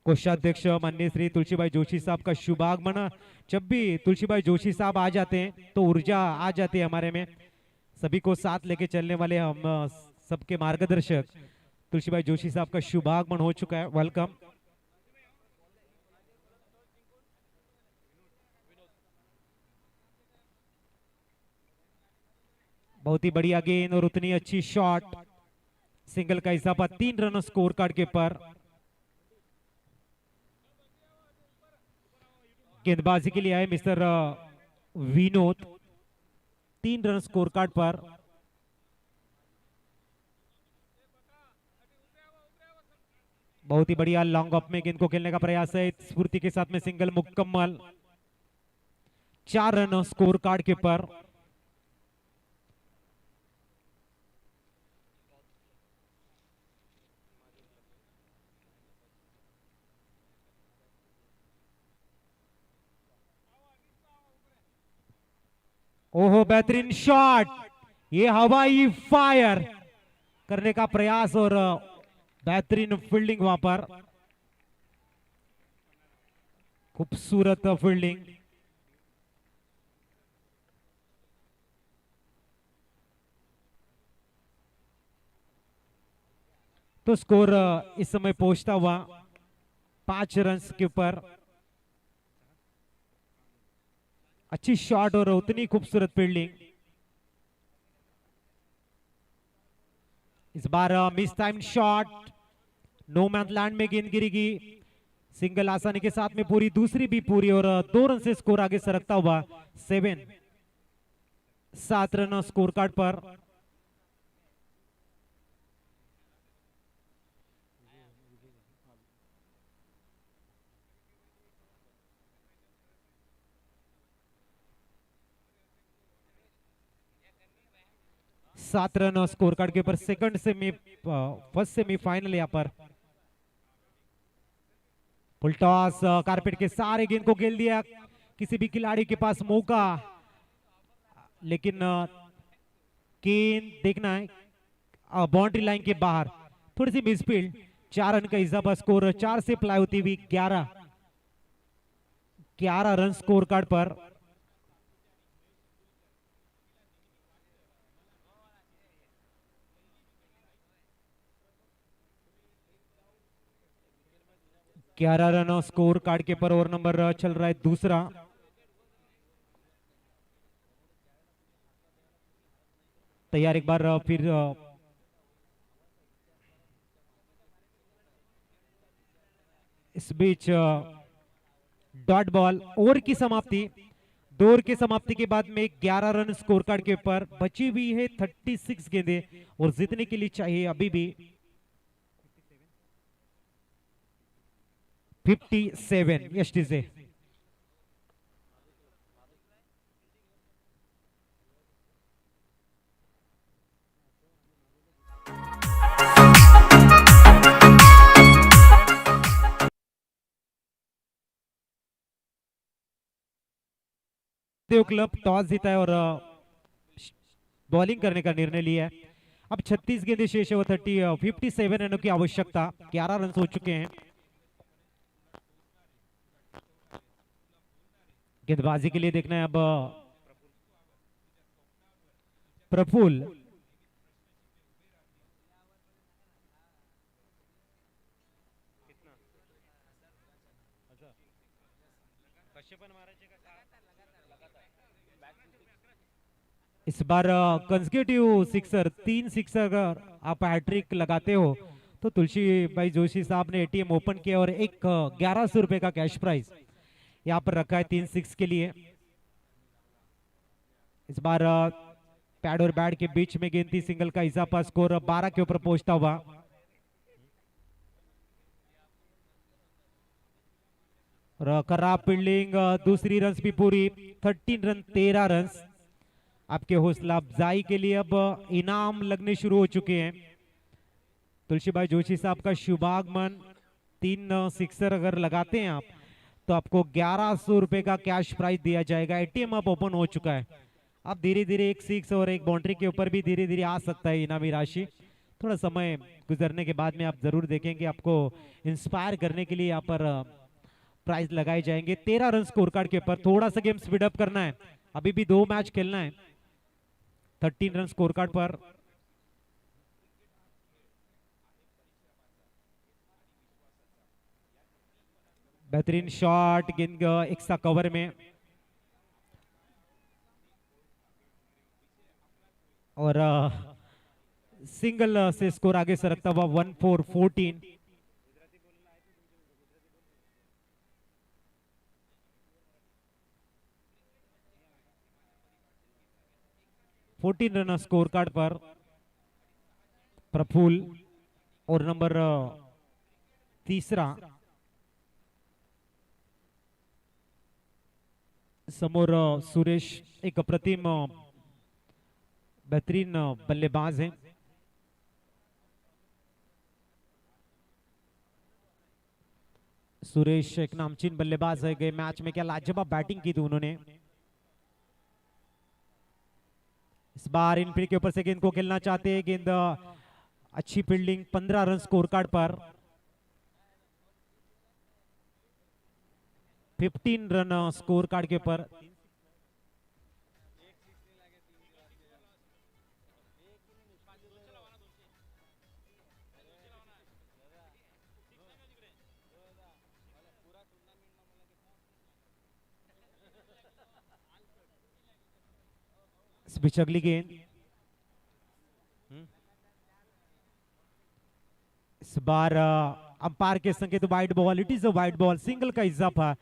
कोषाध्यक्ष माननीय श्री तुलसीभाई जोशी साहब का शुभ आगमन। जब भी तुलसीभाई जोशी साहब आ जाते हैं तो ऊर्जा आ जाती है हमारे में। सभी को साथ लेके चलने वाले हम सबके मार्गदर्शक तुलसीभाई जोशी साहब का शुभ आगमन हो चुका है। वेलकम। बहुत ही बढ़िया गेंद और उतनी अच्छी शॉट। सिंगल का इजाफा 3 रन स्कोर कार्ड के पर। गेंदबाजी के लिए आए mister Vinod, 3 run score card पर। बहुत ही बढ़िया लॉन्ग ऑफ में गेंद को खेलने का प्रयास है। स्फूर्ति के साथ में सिंगल मुकम्मल। 4 रन स्कोर कार्ड के पर। ओहो बेहतरीन शॉट, ये हवाई फायर करने का प्रयास और बेहतरीन फील्डिंग वहां पर। खूबसूरत फील्डिंग। तो स्कोर इस समय पहुंचता हुआ 5 रन के ऊपर। अच्छी शॉट और उतनी खूबसूरत फील्डिंग। इस बार miss time shot, no man land में गेंद गिरेगी। सिंगल आसानी के साथ में पूरी, दूसरी भी पूरी और 2 रन से स्कोर आगे सरकता हुआ 7 रन स्कोर कार्ड पर। सात रन स्कोर कार्ड के ऊपर। सेकंड सेमी, फर्स्ट सेमीफाइनल यहाँ पर। फुल टॉस, कारपेट के सारे गेंद को खेल दिया। किसी भी खिलाड़ी के पास मौका, लेकिन गेंद देखना है बाउंड्री लाइन के बाहर, थोड़ी सी मिसफील्ड। 4 रन का इजाफा, स्कोर 4 से प्लाई होती हुई 11 रन स्कोर कार्ड पर। ग्यारह रन स्कोर कार्ड के पर। ओवर नंबर चल रहा है दूसरा। तैयार एक बार फिर इस बीच डॉट बॉल। ओवर की समाप्ति, 2 ओवर की समाप्ति के बाद में 11 रन स्कोर कार्ड के ऊपर। बची हुई है 36 गेंदें और जीतने के लिए चाहिए अभी भी 57 यष्टि से। क्लब टॉस जीता है और बॉलिंग करने का निर्णय लिया है। अब 36 गेंदें शेष है, 57 रनों की आवश्यकता। 11 रन हो चुके हैं। गेंदबाजी के लिए देखना है अब प्रफुल्ल। इस बार कंसेक्यूटिव सिक्सर, 3 सिक्सर अगर आप हैट्रिक लगाते हो तो तुलसी भाई जोशी साहब ने एटीएम ओपन किया और एक 1100 रुपए का कैश प्राइज यहाँ पर रखा है 3 6 के लिए। इस बार पैड और बैट के बीच में गेंद थी। सिंगल का इजाफा, स्कोर 12 के ऊपर पहुंचता हुआ। और खराब फील्डिंग, दूसरी रन भी पूरी। 13 रन 13 रन। आपके हौसला अफजाई के लिए अब इनाम लगने शुरू हो चुके हैं। तुलसी भाई जोशी साहब का शुभागमन। 3 सिक्सर अगर लगाते हैं आप तो आपको 1100 रुपए का कैश प्राइज दिया जाएगा। एटीएम अब ओपन हो चुका है। अब धीरे धीरे एक 6 और एक बाउंड्री के ऊपर भी धीरे धीरे आ सकता है इनामी राशि। थोड़ा समय गुजरने के बाद में आप जरूर देखेंगे आपको इंस्पायर करने के लिए यहाँ पर प्राइज लगाए जाएंगे। 13 रन स्कोर कार्ड के ऊपर, थोड़ा सा गेम स्पीड अप करना है, अभी भी 2 मैच खेलना है। 13 रन स्कोर कार्ड पर बेहतरीन शॉट, गेंद एक सा कवर में, और सिंगल से स्कोर आगे सरकता हुआ 1-4-14। रन स्कोर कार्ड पर प्रफुल, और नंबर तीसरा समोर सुरेश, एक अप्रतिम बेहतरीन बल्लेबाज हैं। सुरेश एक नामचीन बल्लेबाज है, गए मैच में क्या लाजवाब बैटिंग की थी उन्होंने। इस बार इन फील्ड के ऊपर से गेंद को खेलना चाहते हैं, गेंद अच्छी फील्डिंग, 15 रन स्कोर कार्ड पर। 15 रन स्कोर कार्ड के ऊपर। इस बीच अगली गेंद, इस बार अंपायर के संकेत wide ball, it is a wide ball, single का इजाफा,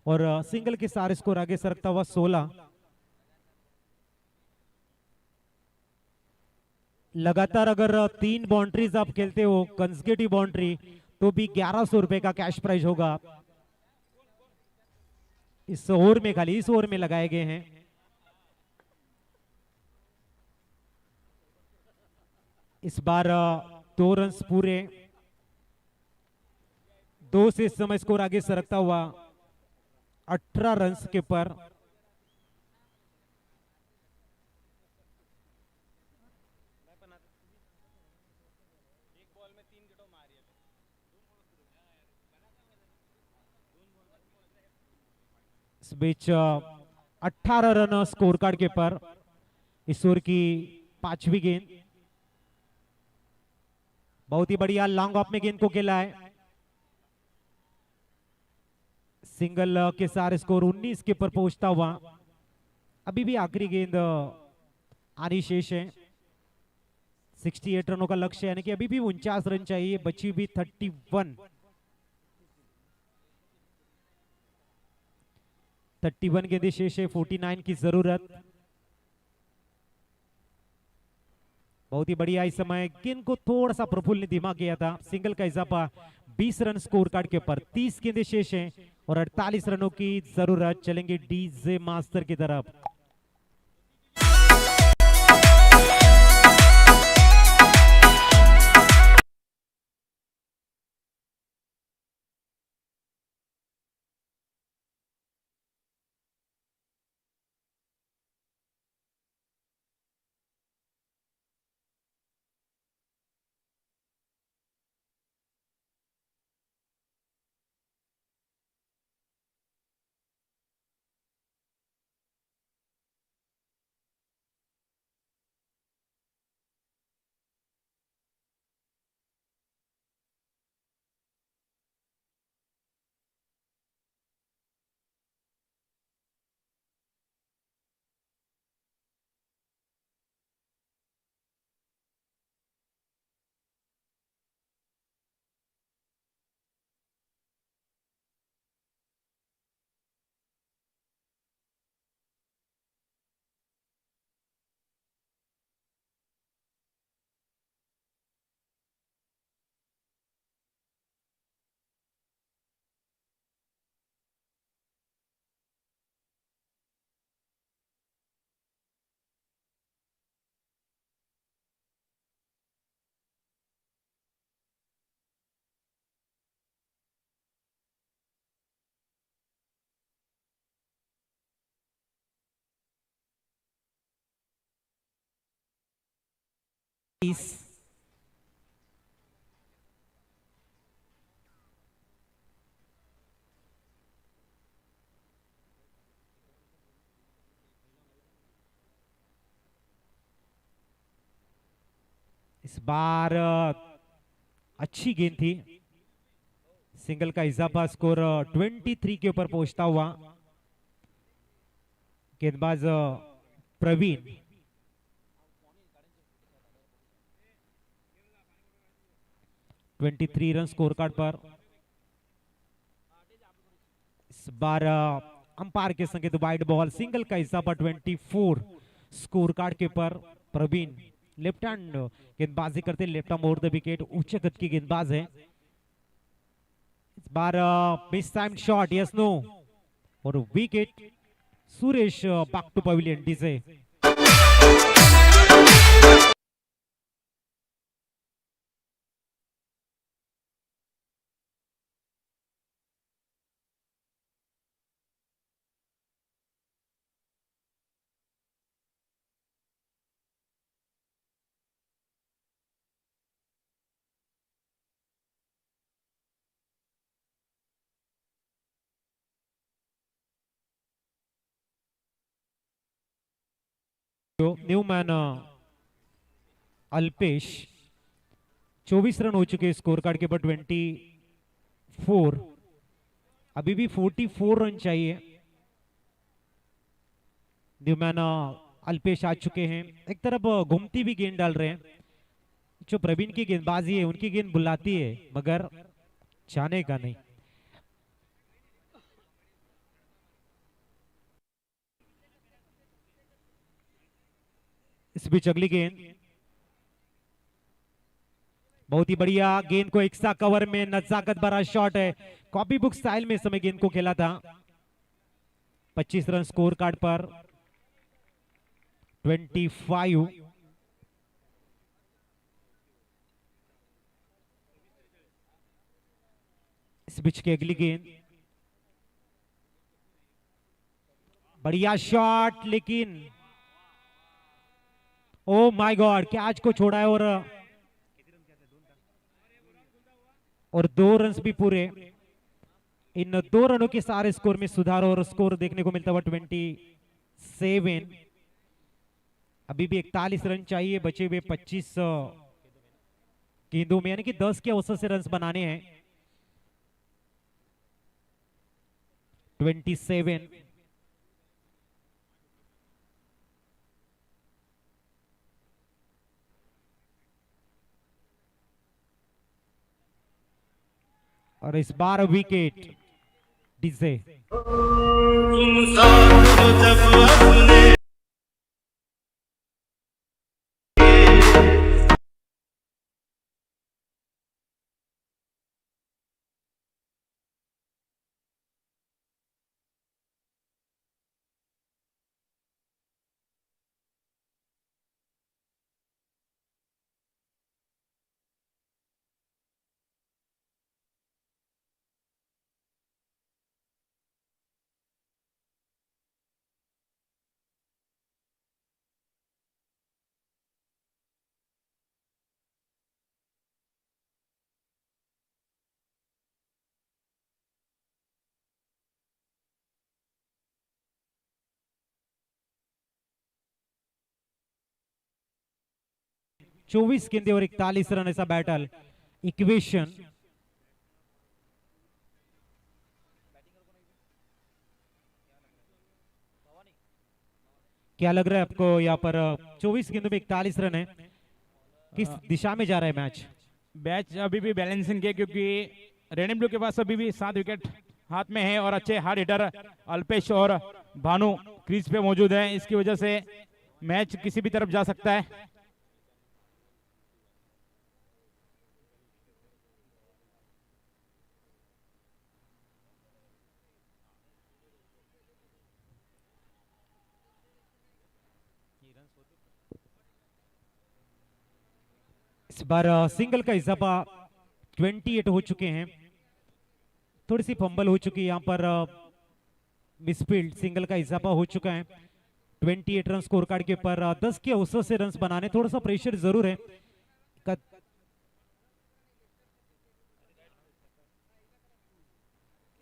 और सिंगल के सारे स्कोर आगे सरकता हुआ 16। लगातार अगर 3 बाउंड्रीज आप खेलते हो कंसेक्यूटिव बाउंड्री, तो भी 1100 रुपए का कैश प्राइज होगा। इस ओवर में, खाली इस ओवर में लगाए गए हैं। इस बार 2 रन पूरे, 2 से इस समय स्कोर आगे सरकता हुआ 18 रन के ऊपर। इस बीच 18 रन स्कोर कार्ड के ऊपर, इस ओवर की 5वीं गेंद, बहुत ही बढ़िया लॉन्ग ऑफ में गेंद को खेला है। सिंगल के सारे स्कोर 19 के ऊपर पहुंचता हुआ। अभी भी आखिरी गेंद आनी शेष है। 68 रनों का लक्ष्य, यानी कि अभी भी 49 रन चाहिए, बची भी 31 गेंदें शेष है, 49 की जरूरत। बहुत ही बढ़िया इस समय गेंद को थोड़ा सा प्रफुल्ल ने धीमा किया था। सिंगल का इजाफा 20 रन स्कोर कार्ड के ऊपर, 30 गेंदें शेष हैं और 48 रनों की जरूरत। चलेंगे डीजे मास्टर की तरफ। इस बार अच्छी गेंद थी, सिंगल का इजाफा, स्कोर 23 के ऊपर पहुंचता हुआ। गेंदबाज Praveen, twenty 23 run score card पर। इस बार अंपायर के संकेत वाइड बॉल, सिंगल का इजाफा 24 स्कोर कार्ड के पर। प्रवीण लेफ्ट हैंड गेंदबाजी करते, left arm over the wicket, उच्च गति की गेंदबाज है। इस बार miss time shot, yes no, और wicket. Suresh back to pavilion डीजे। न्यूमैन अल्पेश, 24 रन हो चुके स्कोर कार्ड के पर, 24, अभी भी 44 रन चाहिए। न्यूमैन अल्पेश आ चुके हैं, एक तरफ घूमती भी गेंद डाल रहे हैं। जो प्रवीण की गेंदबाजी है, उनकी गेंद बुलाती है मगर जाने का नहीं। इस बीच अगली गेंद, बहुत ही बढ़िया गेंद को एक सा कवर में, नजाकत भरा शॉट है, कॉपी बुक स्टाइल में इस समय गेंद को खेला था। 25 रन स्कोर कार्ड पर, 25। इस बीच की अगली गेंद, बढ़िया शॉट, लेकिन ओ माय गॉड, कैच को छोड़ा है और 2 रन भी पूरे। इन 2 रनों के सारे स्कोर में सुधार और स्कोर देखने को मिलता हुआ 27। अभी भी 41 रन चाहिए, बचे हुए 25 गेंदों में, यानी कि 10 के औसत से रन बनाने हैं। 27। और इस बार विकेट डीजे। चौबीस गेंदे और 41 रन, ऐसा बैटल इक्वेशन। क्या लग रहा है आपको यहाँ पर 24 गेंदों में 41 रन है, किस दिशा में जा रहा है मैच? मैच अभी भी बैलेंसिंग है, क्योंकि रेड एंड ब्लू के पास अभी भी 7 विकेट हाथ में है और अच्छे हार्ड हिटर अल्पेश और भानु क्रीज पे मौजूद हैं। इसकी वजह से मैच किसी भी तरफ जा सकता है। इस बार सिंगल का इजाफा 28 हो चुके हैं। थोड़ी सी फंबल हो चुकी है यहाँ पर, मिसफील्ड, सिंगल का इजाफा हो चुका है। 28 रन स्कोर कार्ड के पर, 10 के औसत से रन बनाने, थोड़ा सा प्रेशर जरूर है।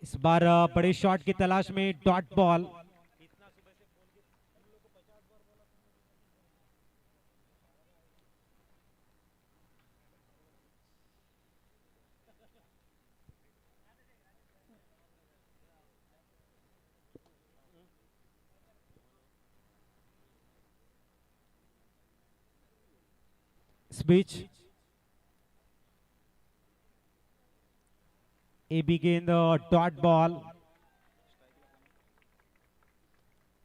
इस बार बड़े शॉट की तलाश में, डॉट बॉल। बीच ए बी गेंद डॉट बॉल।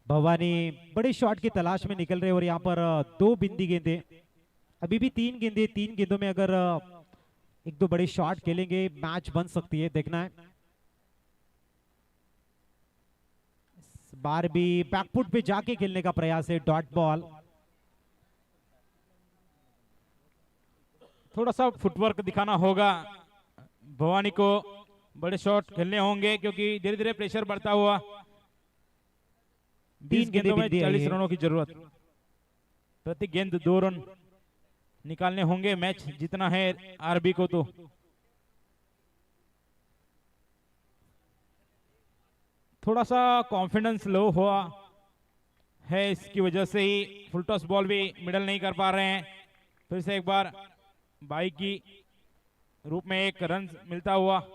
भवानी बड़े शॉट की तलाश में निकल रहे और यहाँ पर दो बिंदी गेंदे, अभी भी तीन गेंदे, तीन गेंदों में अगर एक दो बड़े शॉट खेलेंगे मैच बन सकती है, देखना है। इस बार भी बैकफुट पे जाके खेलने का प्रयास है, डॉट बॉल। थोड़ा सा फुटवर्क दिखाना होगा भवानी को, बड़े शॉट खेलने होंगे क्योंकि धीरे धीरे प्रेशर बढ़ता हुआ। 20 गेंदों में 40 रनों की जरूरत, प्रति गेंद 2 रन निकालने होंगे मैच जीतना है आरबी को। तो थोड़ा सा कॉन्फिडेंस लो हुआ है, इसकी वजह से ही फुल टॉस बॉल भी मिडल नहीं कर पा रहे हैं। फिर से एक बार बाई की रूप में एक रन मिलता हुआ।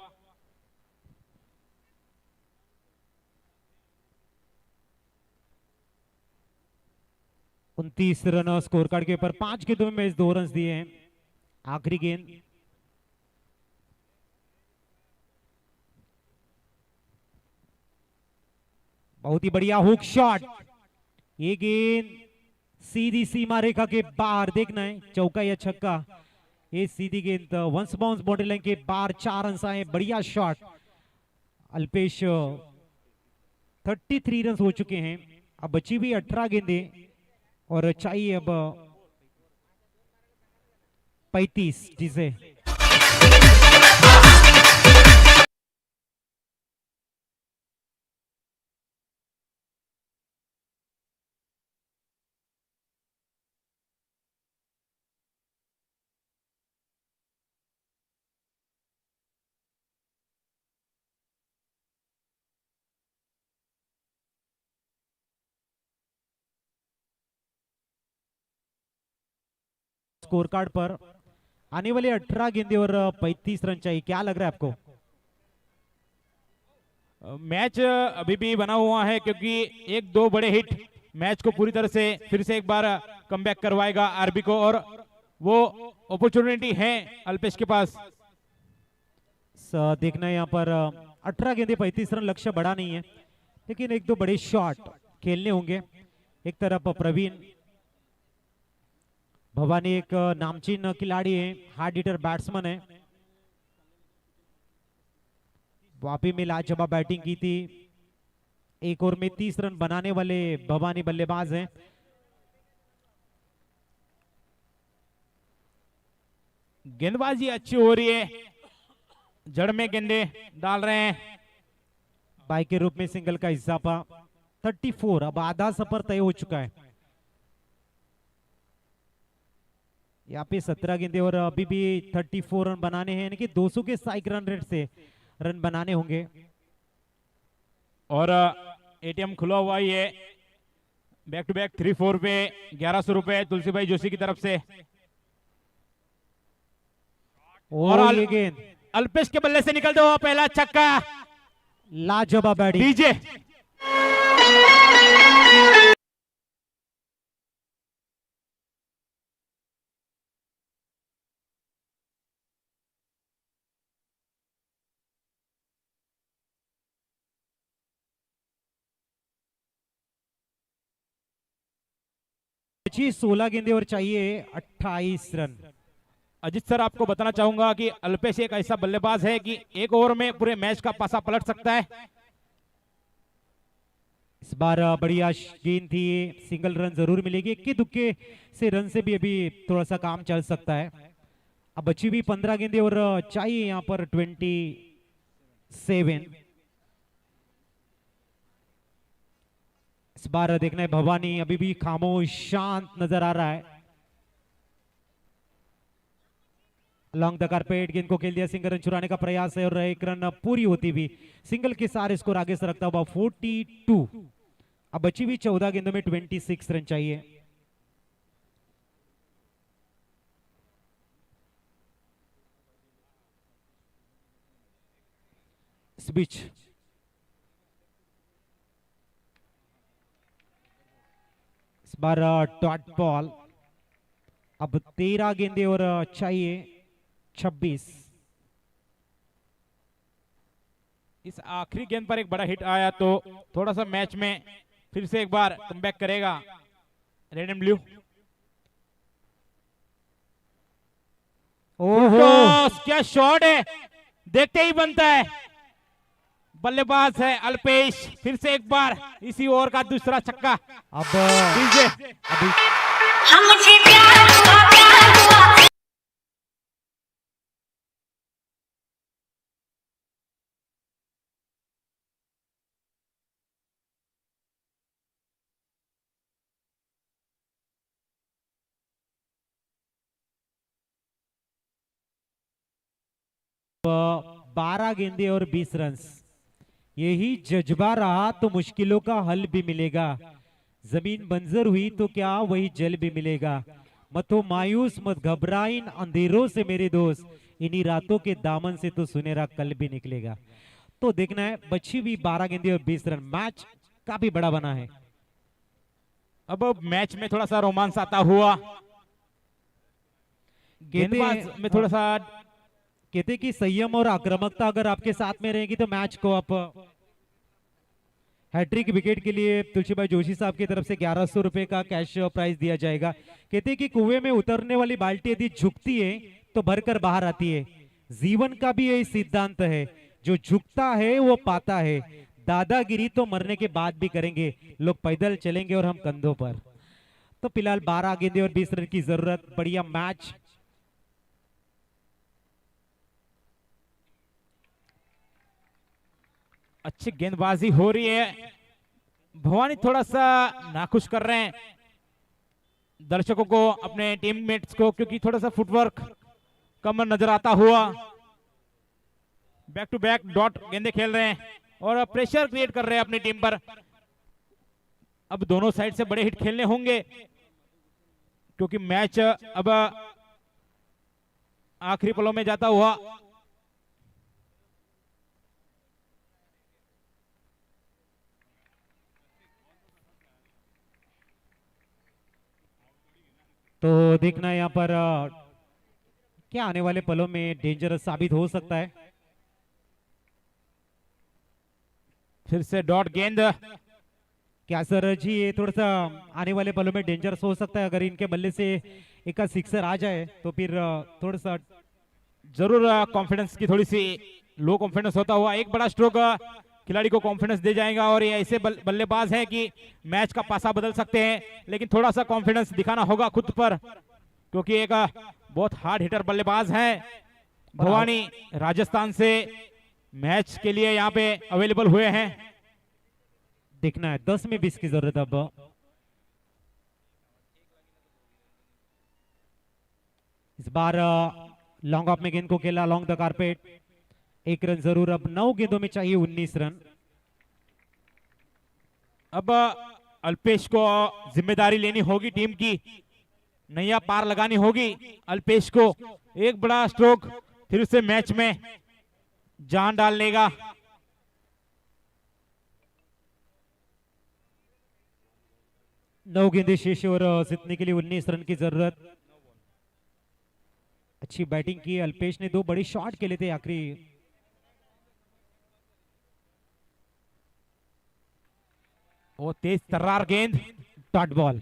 उनतीस रन स्कोर कार्ड के ऊपर, 5 गेंदों में 2 रन दिए हैं। आखिरी गेंद बहुत ही बढ़िया हुक शॉट, ये गेंद सीधी सीमा रेखा के बाहर, देखना है चौका या छक्का। ये सीधी गेंद वंस बाउंस बाउंड्री लाइन के बाहर, 4 रन आए, बढ़िया शॉट। अल्पेश 33 रन हो चुके हैं, अब बची भी 18 गेंदे और चाहिए अब 35, जिसे स्कोर कार्ड पर आने वाले 18 गेंदे और 35 रन चाहिए। क्या लग रहा है आपको? मैच अभी भी बना हुआ है क्योंकि एक दो बड़े हिट मैच को पूरी तरह से फिर से एक बार कमबैक करवाएगा आरबी को, और वो अपॉर्चुनिटी है अल्पेश के पास। देखना है यहाँ पर 18 गेंदे 35 रन, लक्ष्य बड़ा नहीं है, लेकिन एक दो बड़े शॉट खेलने होंगे। एक तरफ प्रवीण भवानी एक नामचीन खिलाड़ी है, हार्ड हिटर बैट्समैन है, वापी में लाजवाब बैटिंग की थी। एक ओवर में 30 रन बनाने वाले भवानी बल्लेबाज हैं। गेंदबाजी अच्छी हो रही है, जड़ में गेंदे डाल रहे हैं। बाई के रूप में सिंगल का इजाफा 34, अब आधा सफर तय हो चुका है। यहाँ पे 17 गेंदे और अभी भी 34 रन बनाने हैं, यानी कि 200 के स्ट्राइक रन रेट से रन बनाने होंगे। और एटीएम खुला हुआ ही है, बैक टू बैक 3-4 पे 1100 रुपए तुलसी भाई जोशी की तरफ से। और ये गेंद अल्पेश के बल्ले से निकलता हुआ पहला छक्का, लाजवाब बैटिंग। डीजे बची 16 गेंदे और चाहिए 28 रन। अजीत सर, आपको बताना चाहूंगा कि अल्पेश एक ऐसा बल्लेबाज है कि एक ओवर में पूरे मैच का पासा पलट सकता है। इस बार बढ़िया गेंद थी, सिंगल रन जरूर मिलेगी, इक्के दुक्के से रन से भी अभी थोड़ा सा काम चल सकता है। अब बची भी 15 गेंदे और चाहिए यहाँ पर 27। इस बार देखना है भवानी अभी भी खामोश शांत नजर आ रहा है। लॉन्ग द कारपेट गेंद को खेल दिया, सिंगल रन चुराने का प्रयास है और एक रन पूरी होती हुई सिंगल के सारे स्कोर आगे से रखता हुआ 42। अब बची भी 14 गेंदों में 26 रन चाहिए। इस बीच इस बार डॉट बॉल, अब 13 गेंदे और चाहिए 26। इस आखिरी गेंद पर एक बड़ा हिट आया तो थोड़ा सा मैच में फिर से एक बार कमबैक करेगा रेड एंड ब्लू। ओहो, क्या शॉट है, देखते ही बनता है। बल्लेबाज है अल्पेश, फिर से एक बार इसी ओवर का दूसरा छक्का। अब दीजिए। अभी हमसे प्यार हुआ प्यार हुआ। अ, 12 गेंदे और 20 रन। यही जज्बा रहा तो मुश्किलों का हल भी मिलेगा। जमीन बंजर हुई तो क्या वही जल भी मिलेगा। मत हो मायूस मत घबरा इन अंधेरों से मेरे दोस्त, इन्हीं रातों के दामन से तो सुनहरा कल भी निकलेगा। तो देखना है, बची हुई 12 गेंदे और 20 रन, मैच काफी बड़ा बना है। अब मैच में थोड़ा सा रोमांस आता हुआ, गेंदबाज में थोड़ा सा कहते कि संयम और आक्रामकता अगर आपके साथ में रहेगी तो मैच को आप हैट्रिक विकेट के लिए तुलसीभाई जोशी साहब की तरफ से 1100 रुपए का कैश प्राइज दिया जाएगा। कहते कि कुएं में उतरने वाली बाल्टी यदि झुकती है तो भरकर बाहर आती है। जीवन का भी यही सिद्धांत है, जो झुकता है वो पाता है। दादागिरी तो मरने के बाद भी करेंगे, लोग पैदल चलेंगे और हम कंधों पर। तो फिलहाल 12 गेंदे और 20 रन की जरूरत, बढ़िया मैच। अच्छी गेंदबाजी हो रही है। भवानी थोड़ा सा नाखुश कर रहे हैं दर्शकों को, अपने टीममेट्स को, क्योंकि थोड़ा सा फुटवर्क कम नजर आता हुआ। बैक टू बैक डॉट गेंदे खेल रहे हैं और प्रेशर क्रिएट कर रहे हैं अपनी टीम पर। अब दोनों साइड से बड़े हिट खेलने होंगे क्योंकि मैच अब आखिरी पलों में जाता हुआ। तो देखना है यहाँ पर क्या आने वाले पलों में डेंजरस साबित हो सकता है। फिर से डॉट गेंद। क्या सर जी ये थोड़ा सा आने वाले पलों में डेंजरस हो सकता है, अगर इनके बल्ले से एक सिक्सर आ जाए तो फिर थोड़ा सा जरूर कॉन्फिडेंस की थोड़ी सी लो कॉन्फिडेंस होता हुआ एक बड़ा स्ट्रोक खिलाड़ी को कॉन्फिडेंस दे जाएगा। और ये ऐसे बल्लेबाज हैं कि मैच का पासा बदल सकते हैं, लेकिन थोड़ा सा कॉन्फिडेंस दिखाना होगा खुद पर, क्योंकि एक बहुत हार्ड हिटर बल्लेबाज हैं। भवानी राजस्थान से मैच के लिए यहाँ पे अवेलेबल हुए हैं। देखना है 10 में 20 की जरूरत। अब इस बार लॉन्ग ऑफ में गेंद को खेला लॉन्ग द कारपेट, 1 रन जरूर। अब 9 गेंदों में चाहिए 19 रन। अब अल्पेश को जिम्मेदारी लेनी होगी टीम की, नैया पार लगानी होगी अल्पेश को। एक बड़ा स्ट्रोक फिर से मैच में जान डाल लेगा। नौ गेंदे शेष और जीतने के लिए 19 रन की जरूरत। अच्छी बैटिंग की अल्पेश ने, 2 बड़े शॉट खेले थे आखिरी। वो तेज तर्रार गेंद, डॉट बॉल।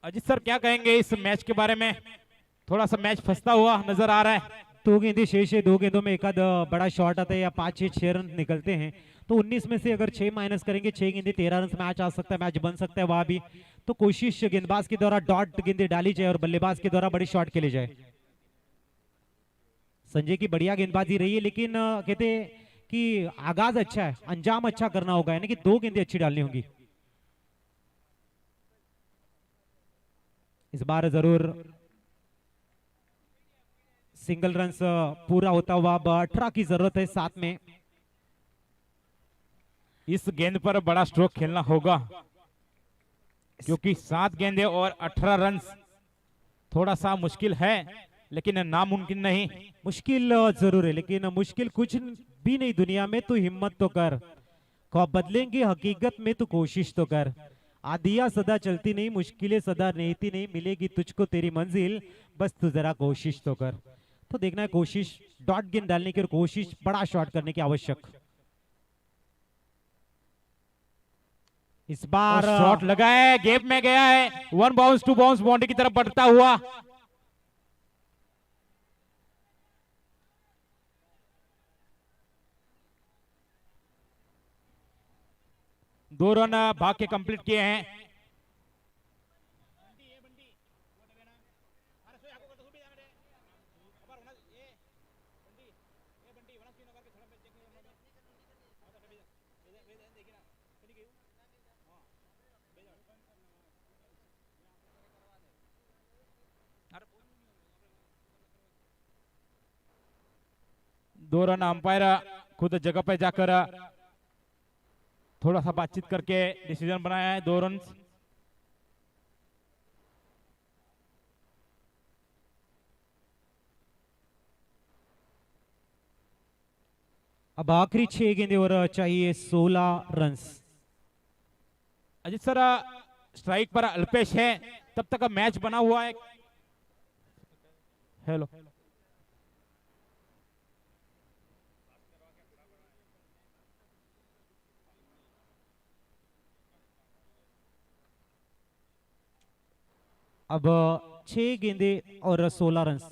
अजीत सर क्या कहेंगे इस मैच के बारे में? थोड़ा सा मैच फंसता हुआ नजर आ रहा है। 2 गेंदे शेष है, 2 गेंदों में एक आध बड़ा शॉट आता है या 5-6 रन निकलते हैं, तो 19 में से अगर 6 माइनस करेंगे 6 गेंदे 13 रन मैच आ सकता है, मैच बन सकता है वहां भी। तो कोशिश गेंदबाज के द्वारा डॉट गेंदे डाली जाए और बल्लेबाज के द्वारा बड़ी शॉट खेले जाए। संजय की बढ़िया गेंदबाजी रही है, लेकिन कहते कि आगाज अच्छा है, अंजाम अच्छा करना होगा, यानी कि 2 गेंदे अच्छी डालनी होंगी इस बार जरूर। सिंगल रन पूरा होता हुआ अब 18 की जरूरत है 7 में। इस गेंद पर बड़ा स्ट्रोक खेलना होगा क्योंकि 7 गेंदे और 18 रन थोड़ा सा मुश्किल है, लेकिन नामुमकिन नहीं। मुश्किल जरूर है, लेकिन मुश्किल कुछ भी नहीं दुनिया में। तो हिम्मत तो कर, ख्वाब बदलेंगे हकीकत में, तो कोशिश तो कर। आदिया सदा चलती नहीं, मुश्किलें सदा रहती नहीं, मिलेगी तुझको तेरी मंजिल, बस तू जरा कोशिश तो कर। तो देखना है कोशिश, डॉट गेंद डालने की और कोशिश बड़ा शॉट करने की आवश्यक। इस बार शॉट लगा है, गैप में गया है, 1 बाउंस 2 बाउंस बाउंड्री की तरफ बढ़ता हुआ। दो रन भाग के कंप्लीट किए हैं। दो रन अंपायर खुद जगह पे जाकर थोड़ा सा बातचीत करके डिसीजन बनाया है, 2 रन। अब आखिरी 6 गेंदे और चाहिए 16 रन्स। अजित सर, स्ट्राइक पर अल्पेश है, तब तक मैच बना हुआ है। हेलो, अब 6 गेंदे और 16 रन्स।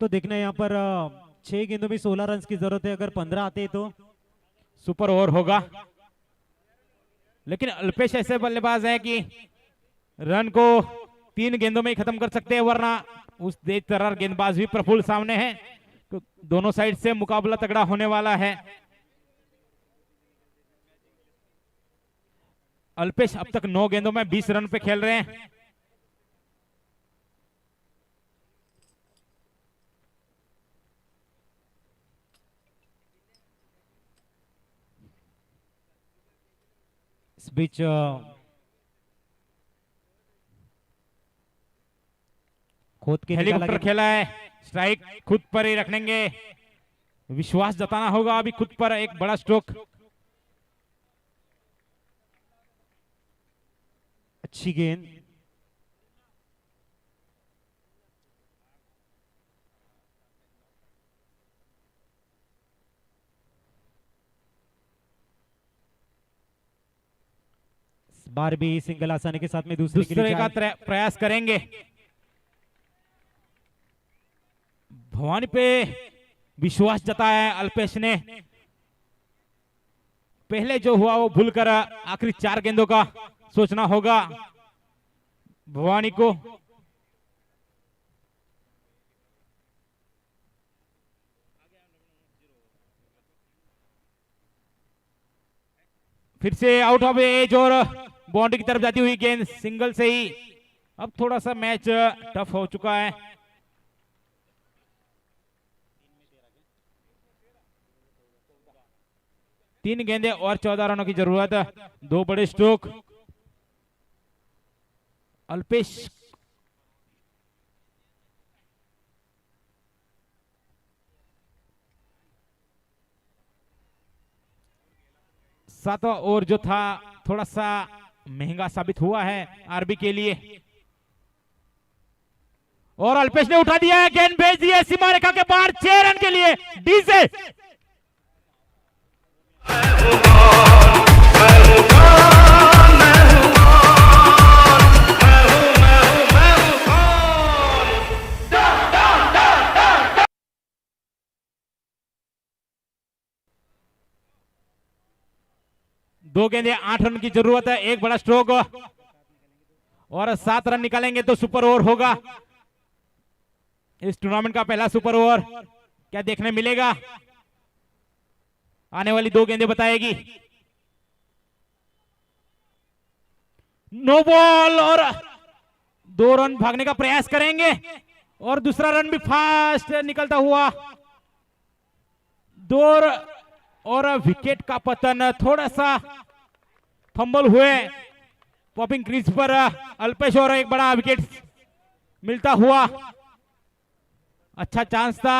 तो देखना है यहाँ पर 6 गेंदों में 16 रन्स की जरूरत है, अगर 15 आते तो सुपर ओवर होगा। लेकिन अल्पेश ऐसे बल्लेबाज है कि रन को 3 गेंदों में ही खत्म कर सकते हैं, वरना उस तेज तर्रार गेंदबाज भी प्रफुल्ल सामने है, तो दोनों साइड से मुकाबला तगड़ा होने वाला है। अल्पेश अब तक 9 गेंदों में 20 रन पे खेल रहे हैं। इस बीच खोद के हेलीकॉप्टर खेला है, स्ट्राइक खुद पर ही रखेंगे, विश्वास जताना होगा अभी खुद पर। एक बड़ा स्ट्रोक, अच्छी गेंद। इस बार भी सिंगल आसानी के साथ में दूसरे के लिए दूसरे का जाए। प्रयास करेंगे। भवानी पे विश्वास जताया है अल्पेश ने। पहले जो हुआ वो भूलकर आखिरी 4 गेंदों का सोचना होगा भवानी को। फिर से आउट ऑफ एज और बाउंड्री की तरफ जाती हुई गेंद सिंगल से ही। अब थोड़ा सा मैच टफ हो चुका है। तीन गेंदे और 14 रनों की जरूरत है। 2 बड़े स्ट्रोक। अल्पेश सातवां ओवर जो था थोड़ा सा महंगा साबित हुआ है आरबी के लिए। और अल्पेश ने उठा दिया है, गेंद भेज दी है सीमा रेखा के बाहर 6 रन के लिए। डीजे दो गेंदे 8 रन की जरूरत है। एक बड़ा स्ट्रोक और 7 रन निकालेंगे तो सुपर ओवर होगा। इस टूर्नामेंट का पहला सुपर ओवर क्या देखने मिलेगा, आने वाली 2 गेंदें बताएगी। नो बॉल और 2 रन भागने का प्रयास करेंगे और दूसरा रन भी फास्ट निकलता हुआ। 2 और विकेट का पतन, थोड़ा सा फंबल हुए पॉपिंग क्रीज पर अल्पेश और एक बड़ा विकेट मिलता हुआ। अच्छा चांस था,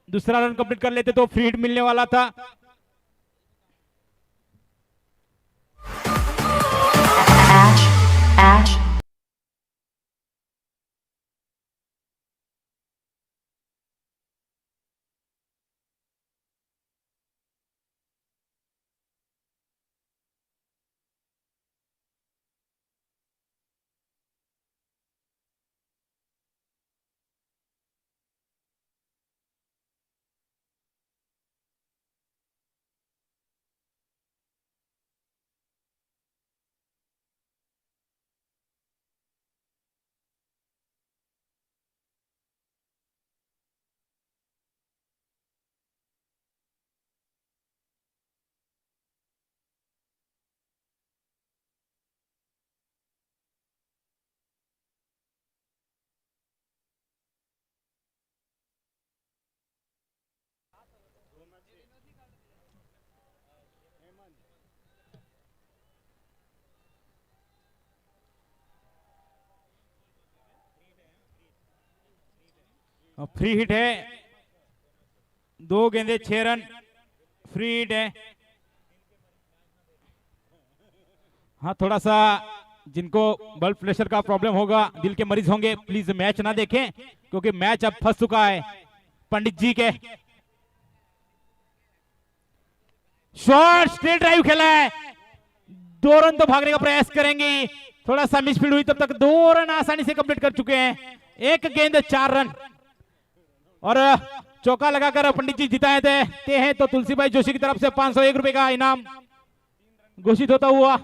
दूसरा रन कंप्लीट कर लेते तो फ्री हिट मिलने वाला था। Ash फ्री हिट है, 2 गेंदे 6 रन, फ्री हिट है। हाँ, थोड़ा सा जिनको ब्लड प्रेशर का प्रॉब्लम होगा, दिल के मरीज होंगे, प्लीज मैच ना देखें क्योंकि मैच अब फंस चुका है पंडित जी के। शॉर्ट स्ट्रेट ड्राइव खेला है, 2 रन तो भागने का प्रयास करेंगे, थोड़ा सा मिसफील्ड हुई, तब तक 2 रन आसानी से कंप्लीट कर चुके हैं। 1 गेंद 4 रन और चौका लगाकर पंडित जी जिताए थे हैं तो तुलसी भाई जोशी की तरफ से 501 रुपए का इनाम घोषित होता हुआ।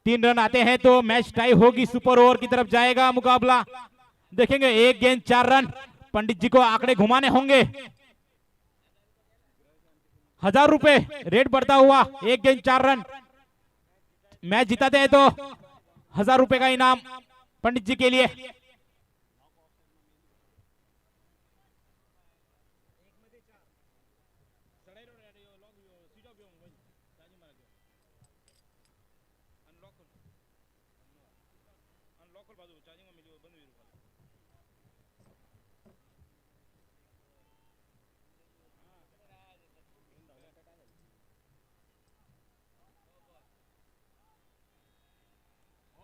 तीन रन आते हैं तो मैच टाई होगी, सुपर ओवर की तरफ जाएगा मुकाबला। देखेंगे 1 गेंद 4 रन, पंडित जी को आंकड़े घुमाने होंगे। 1000 रुपए रेट बढ़ता हुआ, 1 गेंद 4 रन, मैच जिताते हैं तो 1000 रुपए का इनाम पंडित जी के लिए।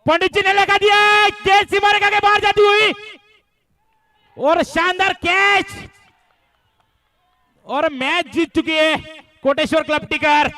पंडित जी ने लगा दिया, गेंद सीमा रेखा के बाहर जाती हुई और शानदार कैच और मैच जीत चुकी है कोटेश्वर क्लब टिकर।